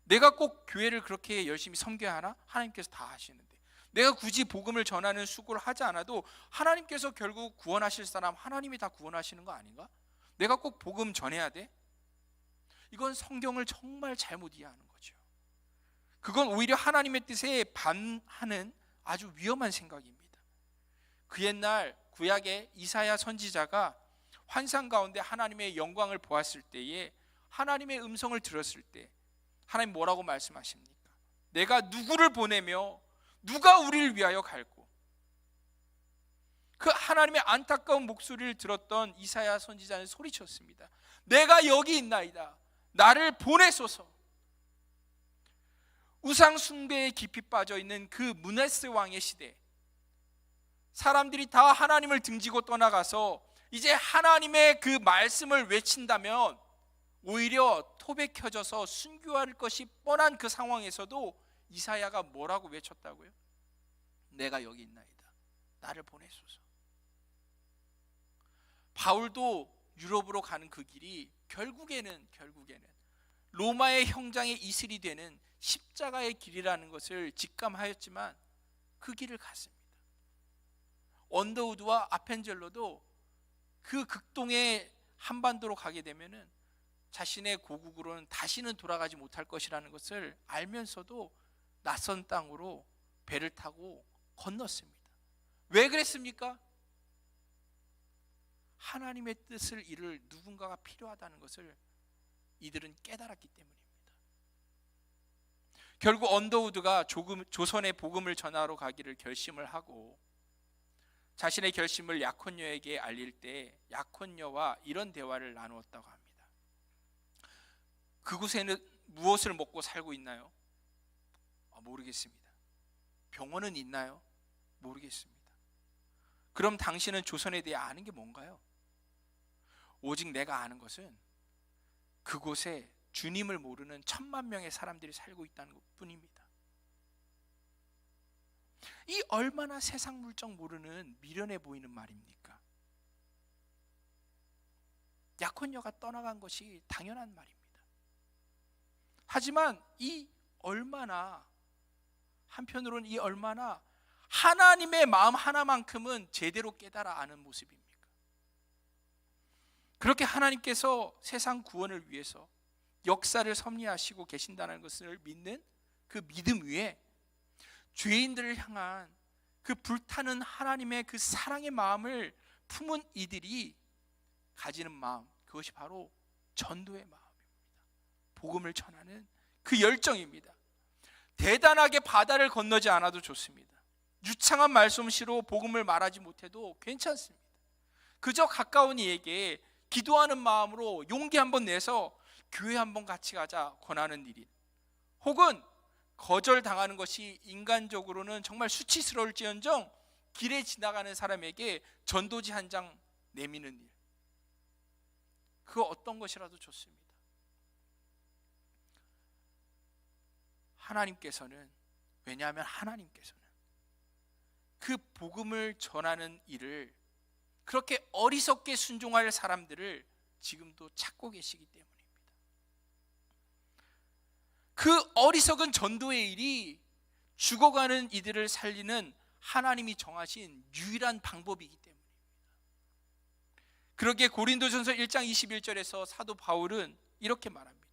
내가 꼭 교회를 그렇게 열심히 섬겨야 하나? 하나님께서 다 하시는데. 내가 굳이 복음을 전하는 수고를 하지 않아도 하나님께서 결국 구원하실 사람 하나님이 다 구원하시는 거 아닌가? 내가 꼭 복음 전해야 돼? 이건 성경을 정말 잘못 이해하는 거죠. 그건 오히려 하나님의 뜻에 반하는 아주 위험한 생각입니다. 그 옛날 구약의 이사야 선지자가 환상 가운데 하나님의 영광을 보았을 때에, 하나님의 음성을 들었을 때 하나님 뭐라고 말씀하십니까? 내가 누구를 보내며 누가 우리를 위하여 갈고. 그 하나님의 안타까운 목소리를 들었던 이사야 선지자는 소리쳤습니다. 내가 여기 있나이다. 나를 보내소서. 우상 숭배에 깊이 빠져 있는 그 문하세 왕의 시대, 사람들이 다 하나님을 등지고 떠나가서 이제 하나님의 그 말씀을 외친다면 오히려 톱에 켜져서 순교할 것이 뻔한 그 상황에서도 이사야가 뭐라고 외쳤다고요? 내가 여기 있나이다. 나를 보내소서. 바울도 유럽으로 가는 그 길이 결국에는 로마의 형장의 이슬이 되는 십자가의 길이라는 것을 직감하였지만 그 길을 갔습니다. 언더우드와 아펜젤러도 그 극동의 한반도로 가게 되면은 자신의 고국으로는 다시는 돌아가지 못할 것이라는 것을 알면서도 낯선 땅으로 배를 타고 건넜습니다. 왜 그랬습니까? 하나님의 뜻을 이룰 누군가가 필요하다는 것을 이들은 깨달았기 때문입니다. 결국 언더우드가 조선의 복음을 전하러 가기를 결심을 하고 자신의 결심을 약혼녀에게 알릴 때 약혼녀와 이런 대화를 나누었다고 합니다. 그곳에는 무엇을 먹고 살고 있나요? 모르겠습니다. 병원은 있나요? 모르겠습니다. 그럼 당신은 조선에 대해 아는 게 뭔가요? 오직 내가 아는 것은 그곳에 주님을 모르는 1000만 명의 사람들이 살고 있다는 것 뿐입니다. 이 얼마나 세상 물정 모르는 미련해 보이는 말입니까? 약혼녀가 떠나간 것이 당연한 말입니다. 하지만 한편으로는 이 얼마나 하나님의 마음 하나만큼은 제대로 깨달아 아는 모습입니까? 그렇게 하나님께서 세상 구원을 위해서 역사를 섭리하시고 계신다는 것을 믿는 그 믿음 위에 죄인들을 향한 그 불타는 하나님의 그 사랑의 마음을 품은 이들이 가지는 마음, 그것이 바로 전도의 마음입니다. 복음을 전하는 그 열정입니다. 대단하게 바다를 건너지 않아도 좋습니다. 유창한 말솜씨로 복음을 말하지 못해도 괜찮습니다. 그저 가까운 이에게 기도하는 마음으로 용기 한번 내서 교회 한번 같이 가자 권하는 일인, 혹은 거절당하는 것이 인간적으로는 정말 수치스러울지언정 길에 지나가는 사람에게 전도지 한 장 내미는 일, 그 어떤 것이라도 좋습니다. 하나님께서는, 왜냐하면 하나님께서는 그 복음을 전하는 일을, 그렇게 어리석게 순종할 사람들을 지금도 찾고 계시기 때문입니다. 그 어리석은 전도의 일이 죽어가는 이들을 살리는 하나님이 정하신 유일한 방법이기 때문입니다. 그러기에 고린도전서 1장 21절에서 사도 바울은 이렇게 말합니다.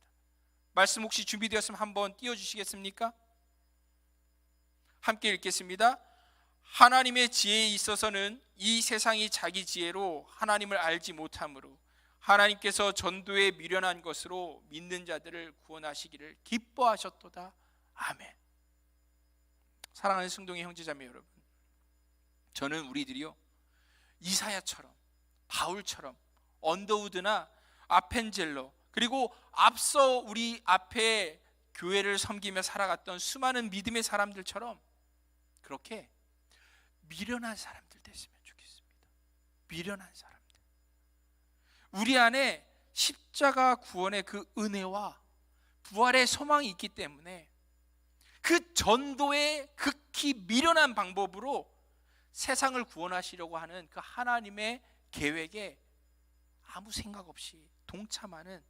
말씀 혹시 준비되었으면 한번 띄워주시겠습니까? 함께 읽겠습니다. 하나님의 지혜에 있어서는 이 세상이 자기 지혜로 하나님을 알지 못하므로 하나님께서 전도에 미련한 것으로 믿는 자들을 구원하시기를 기뻐하셨도다. 아멘. 사랑하는 성도의 형제자매 여러분, 저는 우리들이요, 이사야처럼, 바울처럼, 언더우드나 아펜젤러, 그리고 앞서 우리 앞에 교회를 섬기며 살아갔던 수많은 믿음의 사람들처럼 그렇게 미련한 사람들 됐으면 좋겠습니다. 미련한 사람들. 우리 안에 십자가 구원의 그 은혜와 부활의 소망이 있기 때문에 그 전도의 극히 미련한 방법으로 세상을 구원하시려고 하는 그 하나님의 계획에 아무 생각 없이 동참하는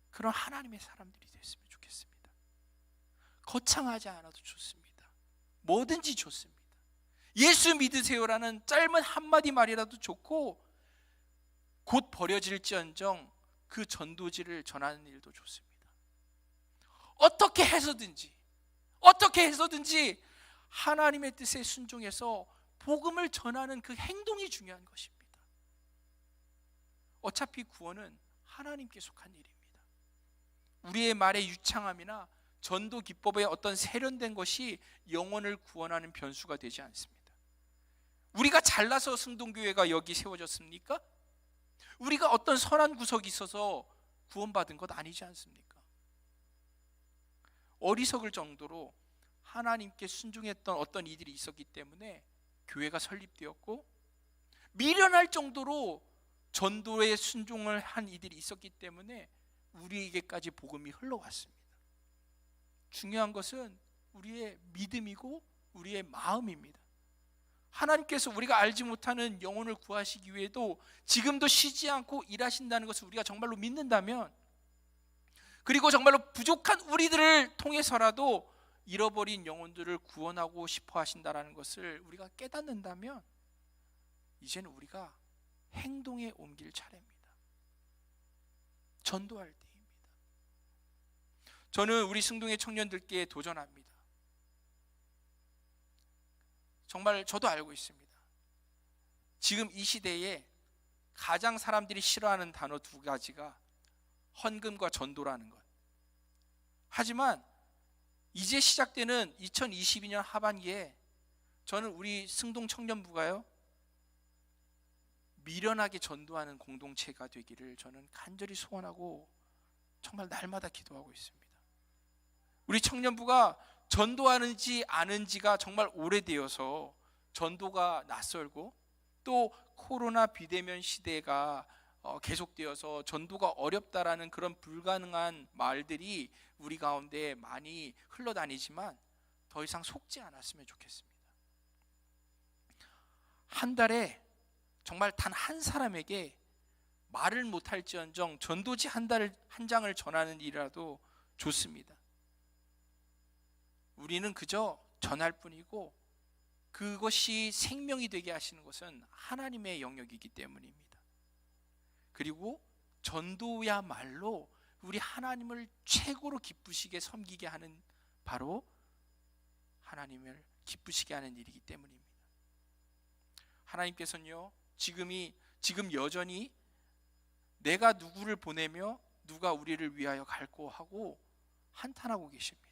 그런 하나님의 사람들이 됐으면 좋겠습니다. 거창하지 않아도 좋습니다. 뭐든지 좋습니다. 예수 믿으세요라는 짧은 한마디 말이라도 좋고, 곧 버려질지언정 그 전도지를 전하는 일도 좋습니다. 어떻게 해서든지 하나님의 뜻에 순종해서 복음을 전하는 그 행동이 중요한 것입니다. 어차피 구원은 하나님께 속한 일입니다. 우리의 말의 유창함이나 전도 기법의 어떤 세련된 것이 영혼을 구원하는 변수가 되지 않습니다. 우리가 잘나서 승동교회가 여기 세워졌습니까? 우리가 어떤 선한 구석이 있어서 구원받은 것 아니지 않습니까? 어리석을 정도로 하나님께 순종했던 어떤 이들이 있었기 때문에 교회가 설립되었고, 미련할 정도로 전도에 순종을 한 이들이 있었기 때문에 우리에게까지 복음이 흘러왔습니다. 중요한 것은 우리의 믿음이고 우리의 마음입니다. 하나님께서 우리가 알지 못하는 영혼을 구하시기 위해도 지금도 쉬지 않고 일하신다는 것을 우리가 정말로 믿는다면, 그리고 정말로 부족한 우리들을 통해서라도 잃어버린 영혼들을 구원하고 싶어 하신다는 것을 우리가 깨닫는다면, 이제는 우리가 행동에 옮길 차례입니다. 전도할 때입니다. 저는 우리 승동의 청년들께 도전합니다. 정말 저도 알고 있습니다. 지금 이 시대에 가장 사람들이 싫어하는 단어 두 가지가 헌금과 전도라는 것. 하지만 이제 시작되는 2022년 하반기에 저는 우리 승동 청년부가요, 미련하게 전도하는 공동체가 되기를 저는 간절히 소원하고 정말 날마다 기도하고 있습니다. 우리 청년부가 전도하는지 아는지가 정말 오래되어서 전도가 낯설고, 또 코로나 비대면 시대가 계속되어서 전도가 어렵다라는 그런 불가능한 말들이 우리 가운데 많이 흘러다니지만 더 이상 속지 않았으면 좋겠습니다. 한 달에 정말 단 한 사람에게 말을 못할지언정 전도지 한 장을 전하는 일이라도 좋습니다. 우리는 그저 전할 뿐이고 그것이 생명이 되게 하시는 것은 하나님의 영역이기 때문입니다. 그리고 전도야말로 우리 하나님을 최고로 기쁘시게 섬기게 하는 바로 하나님을 기쁘시게 하는 일이기 때문입니다. 하나님께서는요, 지금 여전히 내가 누구를 보내며 누가 우리를 위하여 갈고 하고 한탄하고 계십니다.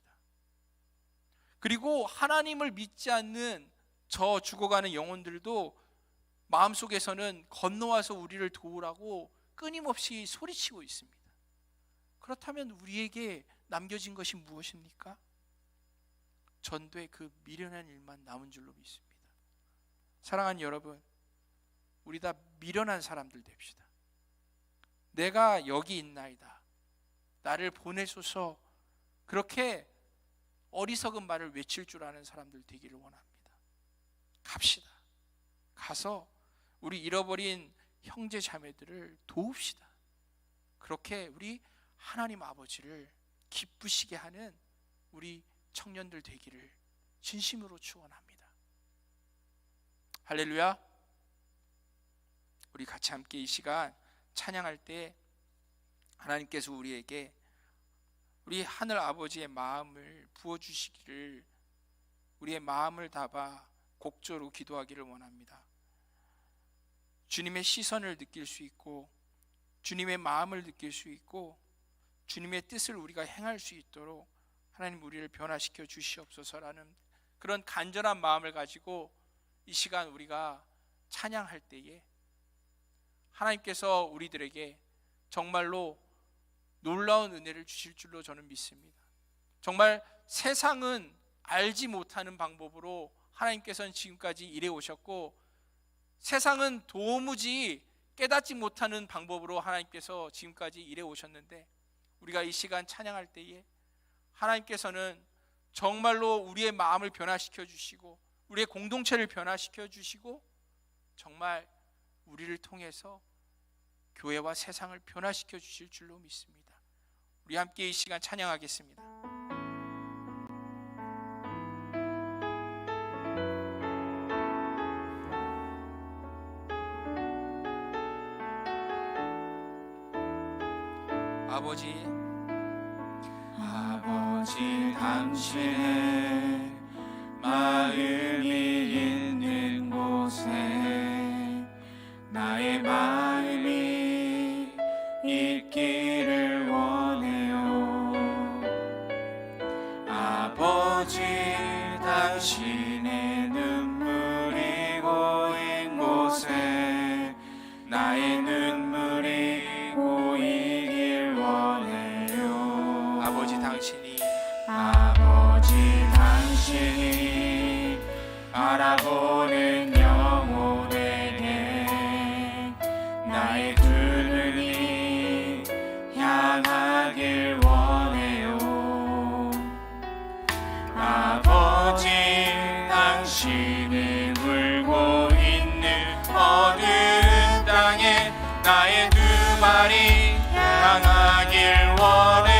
그리고 하나님을 믿지 않는 저 죽어가는 영혼들도 마음속에서는 건너와서 우리를 도우라고 끊임없이 소리치고 있습니다. 그렇다면 우리에게 남겨진 것이 무엇입니까? 전도의 그 미련한 일만 남은 줄로 믿습니다. 사랑하는 여러분, 우리 다 미련한 사람들 됩시다. 내가 여기 있나이다, 나를 보내소서, 그렇게 어리석은 말을 외칠 줄 아는 사람들 되기를 원합니다. 갑시다. 가서 우리 잃어버린 형제 자매들을 도웁시다. 그렇게 우리 하나님 아버지를 기쁘시게 하는 우리 청년들 되기를 진심으로 축원합니다. 할렐루야. 우리 같이 함께 이 시간 찬양할 때 하나님께서 우리에게 우리 하늘 아버지의 마음을 부어주시기를, 우리의 마음을 담아 곡조로 기도하기를 원합니다. 주님의 시선을 느낄 수 있고, 주님의 마음을 느낄 수 있고, 주님의 뜻을 우리가 행할 수 있도록 하나님 우리를 변화시켜 주시옵소서라는 그런 간절한 마음을 가지고 이 시간 우리가 찬양할 때에 하나님께서 우리들에게 정말로 놀라운 은혜를 주실 줄로 저는 믿습니다. 정말 세상은 알지 못하는 방법으로 하나님께서는 지금까지 일해 오셨고, 세상은 도무지 깨닫지 못하는 방법으로 하나님께서 지금까지 일해 오셨는데, 우리가 이 시간 찬양할 때에 하나님께서는 정말로 우리의 마음을 변화시켜 주시고, 우리의 공동체를 변화시켜 주시고, 정말 우리를 통해서 교회와 세상을 변화시켜 주실 줄로 믿습니다. 우리 함께 이 시간 찬양하겠습니다. 아버지 당신의 마음이 있는 곳에 나의 마음이 있기를 원해요. 아버지, 당신의 눈물이 고인 곳에 나의 눈물이 고이길 원해요. 아버지 당신이 바라보는 영혼에게 나의 두 눈이 향하길 원해요. 아버지, 당신이 울고 있는 어두운 땅에 나의 두 발이 향하길 원해요.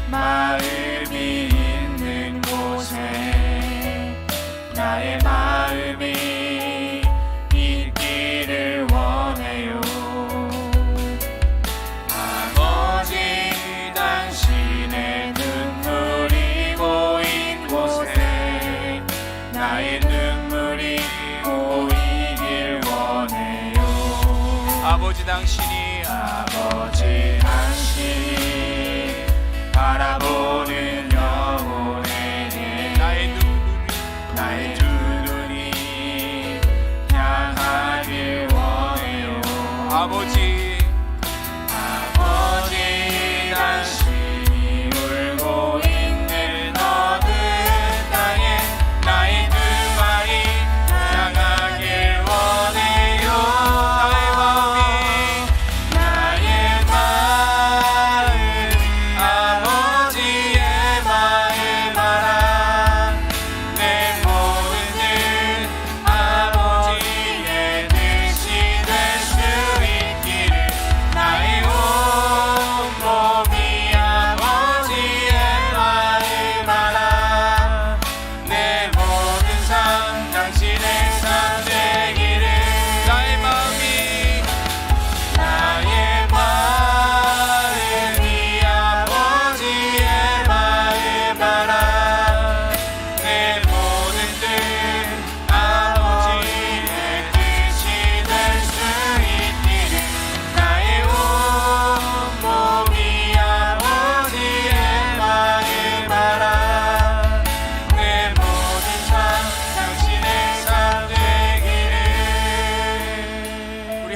마음이 있는 곳에 나의 마음이 있기를 원해요. 아버지, 당신의 눈물이 고인 곳에 나의 눈물이 고이길 원해요. 아버지 당신이 바라보는 영혼에게 나의 두 눈이 향하길 원해요. 아버지 당신이 울고 있는 어두운 땅에 나의 두 발이 향하길 원해요.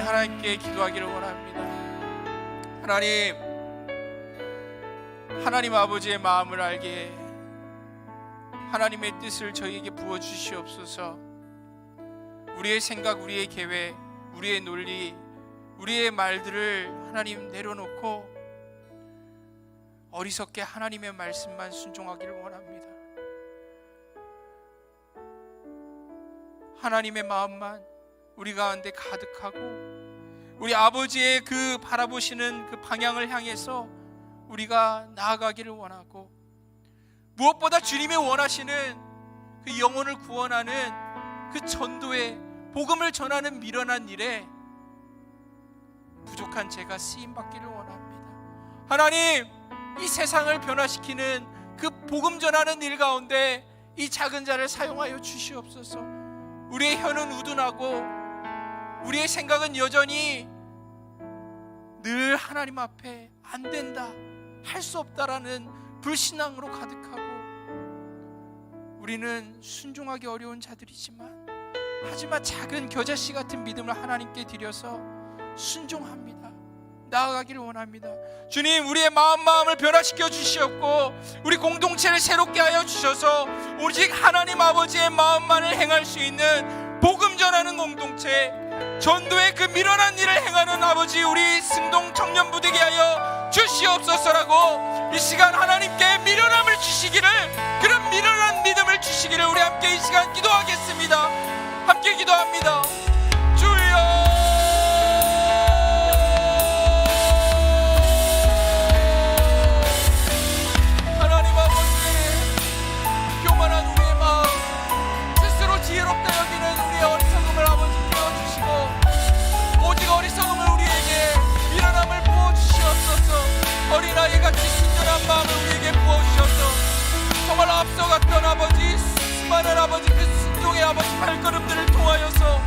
하나님께 기도하기를 원합니다. 하나님 아버지의 마음을 알게 하나님의 뜻을 저희에게 부어주시옵소서. 우리의 생각, 우리의 계획, 우리의 논리, 우리의 말들을 하나님 내려놓고 어리석게 하나님의 말씀만 순종하기를 원합니다. 하나님의 마음만 우리 가운데 가득하고 우리 아버지의 그 바라보시는 그 방향을 향해서 우리가 나아가기를 원하고, 무엇보다 주님이 원하시는 그 영혼을 구원하는 그 전도에, 복음을 전하는 미련한 일에 부족한 제가 쓰임받기를 원합니다. 하나님, 이 세상을 변화시키는 그 복음 전하는 일 가운데 이 작은 자를 사용하여 주시옵소서. 우리의 혀는 우둔하고 우리의 생각은 여전히 늘 하나님 앞에 안 된다, 할 수 없다라는 불신앙으로 가득하고, 우리는 순종하기 어려운 자들이지만 하지만 작은 겨자씨 같은 믿음을 하나님께 드려서 순종합니다. 나아가기를 원합니다. 주님, 우리의 마음을 변화시켜 주시옵고 우리 공동체를 새롭게 하여 주셔서 오직 하나님 아버지의 마음만을 행할 수 있는 복음 전하는 공동체, 전도의 그 미련한 일을 행하는 아버지 우리 승동 청년부 되게 하여 주시옵소서라고 이 시간 하나님께 미련함을 주시기를, 그런 미련한 믿음을 주시기를 우리 함께 이 시간 기도하겠습니다. 함께 기도합니다. 주여, 지혜롭다 여기는 우리의 어리석음을 아버지 깨워주시고 오직 어리석음을 우리에게 미련함을 부어주시옵소서. 어린아이같이 순전한 마음을 우리에게 부어주셔서 정말 앞서갔던 아버지 수많은 아버지 그 순종의 아버지 발걸음들을 통하여서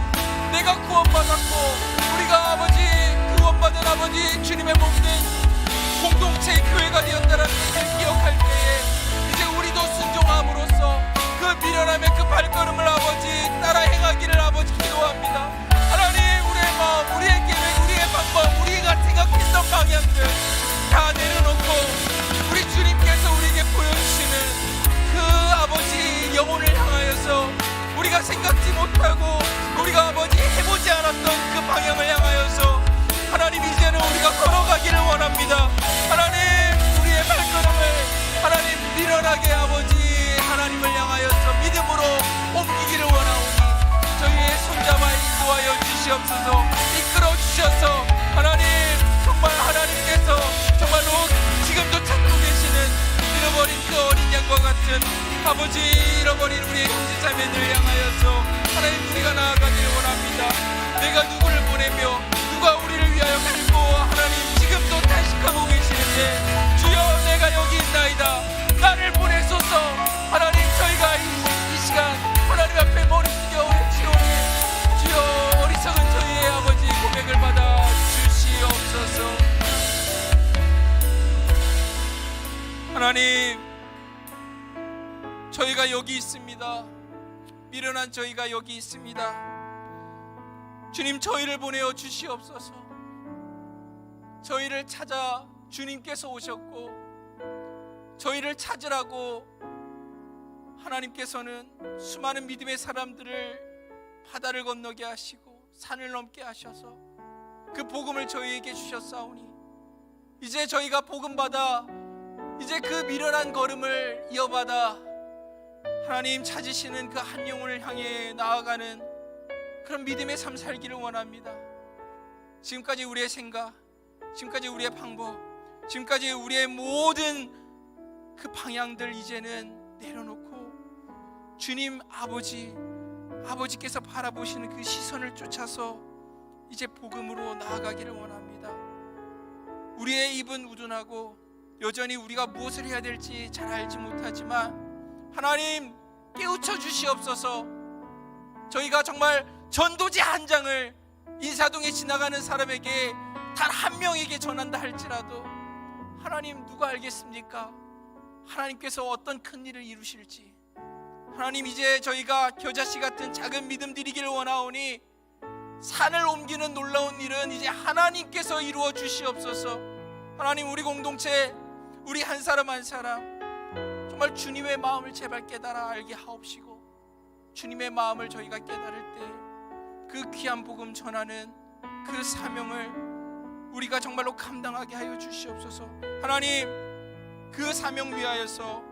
내가 구원받았고 우리가 아버지 구원받은 아버지 주님의 몸된 공동체의 교회가 되었다는 것을 기억할 때에 이제 우리도 순종함으로써 그 미련함의 그 발걸음을 아버지 따라 행하기를 아버지 기도합니다. 하나님, 우리의 마음, 우리의 계획, 우리의 방법, 우리가 생각했던 방향들 다 내려놓고 우리 주님께서 우리에게 보여주시는 그 아버지 영혼을 향하여서 우리가 생각지 못하고 우리가 아버지 해보지 않았던 그 방향을 향하여서 하나님 이제는 우리가 걸어가기를 원합니다. 하나님, 우리의 발걸음을 하나님 미련하게 아버지 하나님을 향하여서 믿음으로 옮기기를 원하오니 저희의 손잡아 인도하여 주시옵소서. 이끌어 주셔서 하나님, 정말 하나님께서 정말로 지금도 찾고 계시는 잃어버린 그 어린 양과 같은 아버지 잃어버린 우리의 형제자매들 향하여서 하나님 우리가 나아가기를 원합니다. 내가 누구를 보내며 누가 우리를 위하여 갈고 하나님 지금도 탄식하고 계시는데 주여, 내가 여기 있나이다, 나를 보내소서. 하나님, 저희가 이 시간 하나님 앞에 머리 숙여 외치오니 주여, 어리석은 저희의 아버지 고백을 받아 주시옵소서. 하나님, 저희가 여기 있습니다. 미련한 저희가 여기 있습니다. 주님, 저희를 보내어 주시옵소서. 저희를 찾아 주님께서 오셨고 저희를 찾으라고 하나님께서는 수많은 믿음의 사람들을 바다를 건너게 하시고 산을 넘게 하셔서 그 복음을 저희에게 주셨사오니 이제 저희가 복음 받아 이제 그 미련한 걸음을 이어받아 하나님 찾으시는 그 한 영혼을 향해 나아가는 그런 믿음의 삶 살기를 원합니다. 지금까지 우리의 생각, 지금까지 우리의 방법, 지금까지 우리의 모든 그 방향들 이제는 내려놓고 주님 아버지께서 바라보시는 그 시선을 쫓아서 이제 복음으로 나아가기를 원합니다. 우리의 입은 우둔하고 여전히 우리가 무엇을 해야 될지 잘 알지 못하지만 하나님 깨우쳐 주시옵소서. 저희가 정말 전도지 한 장을 인사동에 지나가는 사람에게 단 한 명에게 전한다 할지라도 하나님 누가 알겠습니까? 하나님께서 어떤 큰 일을 이루실지. 하나님, 이제 저희가 겨자씨 같은 작은 믿음 드리기를 원하오니 산을 옮기는 놀라운 일은 일은 이제 하나님께서 이루어 주시옵소서. 하나님, 우리 공동체, 우리 한 사람 한 사람 정말 주님의 마음을 제발 깨달아 알게 하옵시고, 주님의 마음을 저희가 깨달을 때 그 귀한 복음 전하는 그 사명을 우리가 정말로 감당하게 하여 주시옵소서. 하나님, 그 사명 위하여서,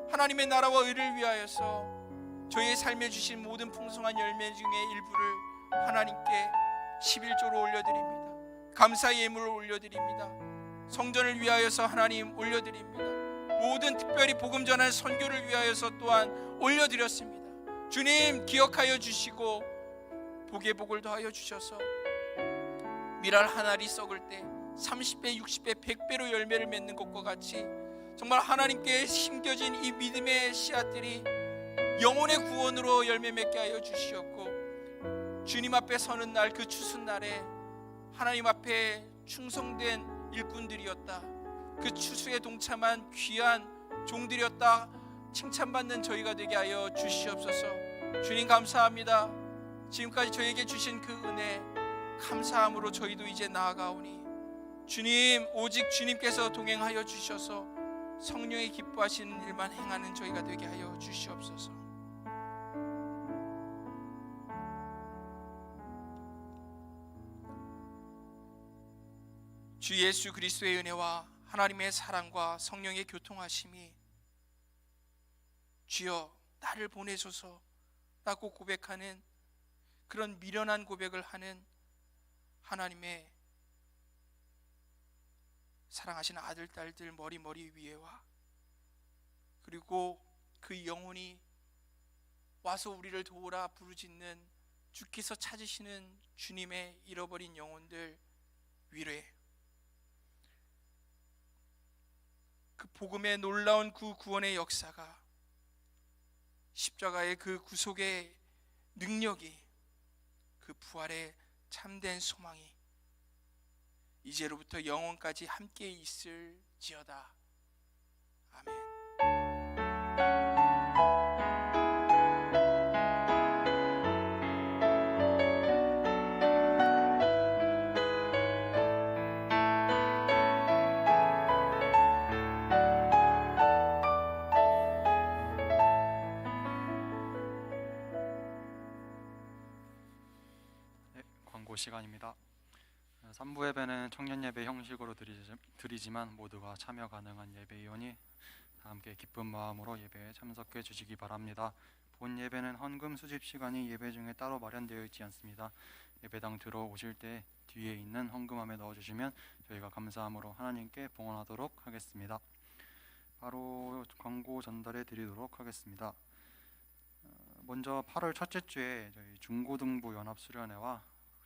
하나님의 나라와 의를 위하여서 저희의 삶에 주신 모든 풍성한 열매 중에 일부를 하나님께 11조로 올려드립니다. 감사의 예물을 올려드립니다. 성전을 위하여서 하나님 올려드립니다. 모든 특별히 복음 전하는 선교를 위하여서 또한 올려드렸습니다. 주님, 기억하여 주시고 복의 복을 더하여 주셔서 밀알 한 알이 썩을 때 30배, 60배, 100배로 열매를 맺는 것과 같이 정말 하나님께 심겨진 이 믿음의 씨앗들이 영혼의 구원으로 열매 맺게 하여 주시었고, 주님 앞에 서는 날, 그 추수날에 하나님 앞에 충성된 일꾼들이었다, 그 추수에 동참한 귀한 종들이었다 칭찬받는 저희가 되게 하여 주시옵소서. 주님, 감사합니다. 지금까지 저에게 주신 그 은혜 감사함으로 저희도 이제 나아가오니, 주님, 오직 주님께서 동행하여 주셔서 성령이 기뻐하시는 일만 행하는 저희가 되게 하여 주시옵소서. 주 예수 그리스도의 은혜와 하나님의 사랑과 성령의 교통하심이 주여 나를 보내소서 라고 고백하는 그런 미련한 고백을 하는 하나님의 사랑하시는 아들, 딸들 머리 위에와, 그리고 그 영혼이 와서 우리를 도우라 부르짖는 주께서 찾으시는 주님의 잃어버린 영혼들 위로에 그 복음의 놀라운 그 구원의 역사가, 십자가의 그 구속의 능력이, 그 부활의 참된 소망이 이제로부터 영원까지 함께 있을지어다. 아멘. 광고 시간입니다. 3부 예배는 청년 예배 형식으로 드리지만 모두가 참여 가능한 예배이오니 다 함께 기쁜 마음으로 예배에 참석해 주시기 바랍니다. 본 예배는 헌금 수집 시간이 예배 중에 따로 마련되어 있지 않습니다. 예배당 들어오실 때 뒤에 있는 헌금함에 넣어주시면 저희가 감사함으로 하나님께 봉헌하도록 하겠습니다. 바로 광고 전달해 드리도록 하겠습니다. 먼저 8월 첫째 주에 저희 중고등부 연합수련회와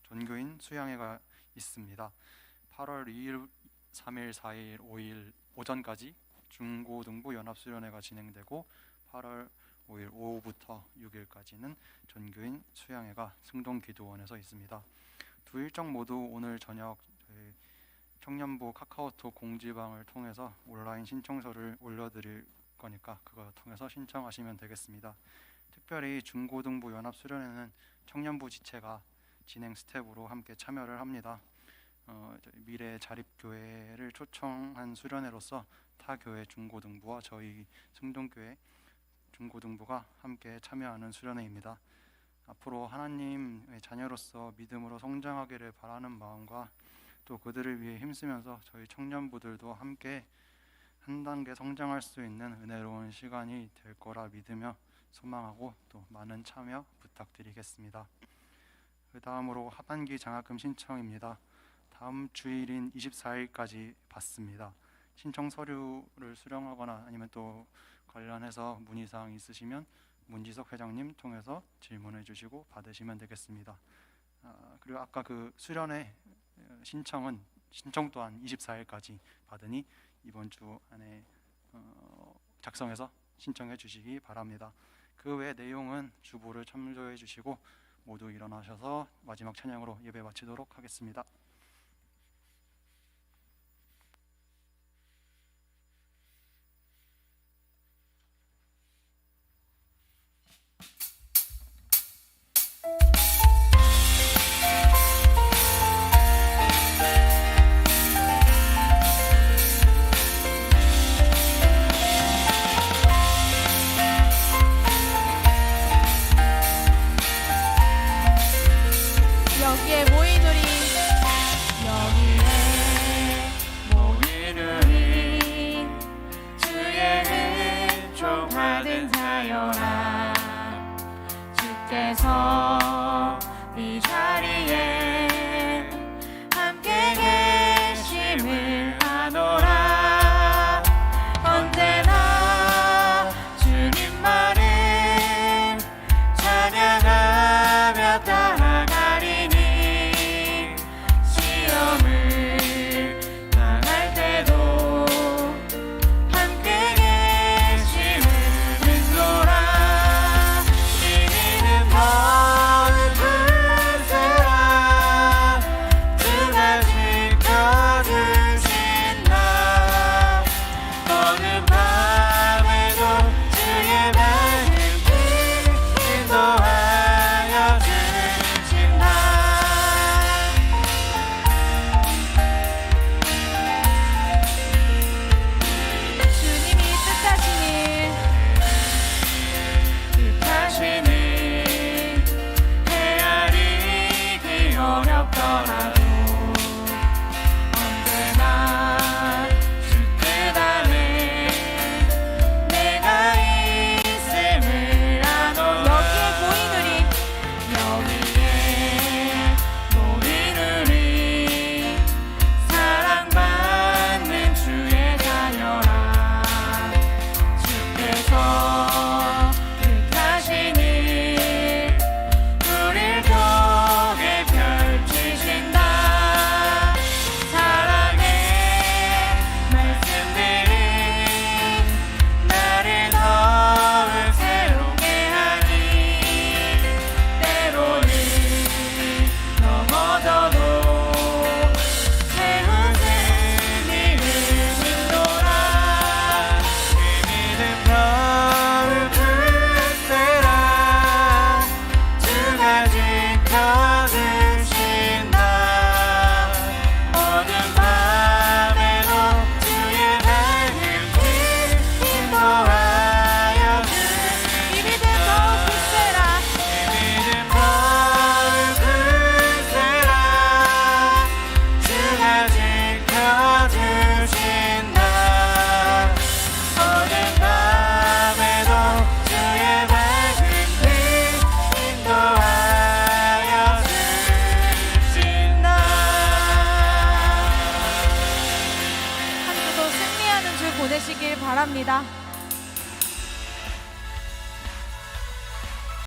전교인 수양회가 있습니다. 8월 2일, 3일, 4일, 5일 오전까지 중고등부 연합수련회가 진행되고, 8월 5일 오후부터 6일까지는 전교인 수양회가 승동기도원에서 있습니다. 두 일정 모두 오늘 저녁 저희 청년부 카카오톡 공지방을 통해서 온라인 신청서를 올려드릴 거니까 그거 통해서 신청하시면 되겠습니다. 특별히 중고등부 연합수련회는 청년부 지체가 진행 스텝으로 함께 참여를 합니다. 미래 자립교회를 초청한 수련회로서 타 교회 중고등부와 저희 승동교회 중고등부가 함께 참여하는 수련회입니다. 앞으로 하나님의 자녀로서 믿음으로 성장하기를 바라는 마음과 또 그들을 위해 힘쓰면서 저희 청년부들도 함께 한 단계 성장할 수 있는 은혜로운 시간이 될 거라 믿으며 소망하고 또 많은 참여 부탁드리겠습니다. 그 다음으로 하반기 장학금 신청입니다. 다음 주일인 24일까지 받습니다. 신청 서류를 수령하거나 아니면 또 관련해서 문의사항 있으시면 문지석 회장님 통해서 질문해 주시고 받으시면 되겠습니다. 그리고 아까 그 수련회 신청 또한 24일까지 받으니 이번 주 안에 작성해서 신청해 주시기 바랍니다. 그 외 내용은 주보를 참조해 주시고 모두 일어나셔서 마지막 찬양으로 예배 마치도록 하겠습니다. 보내시길 바랍니다.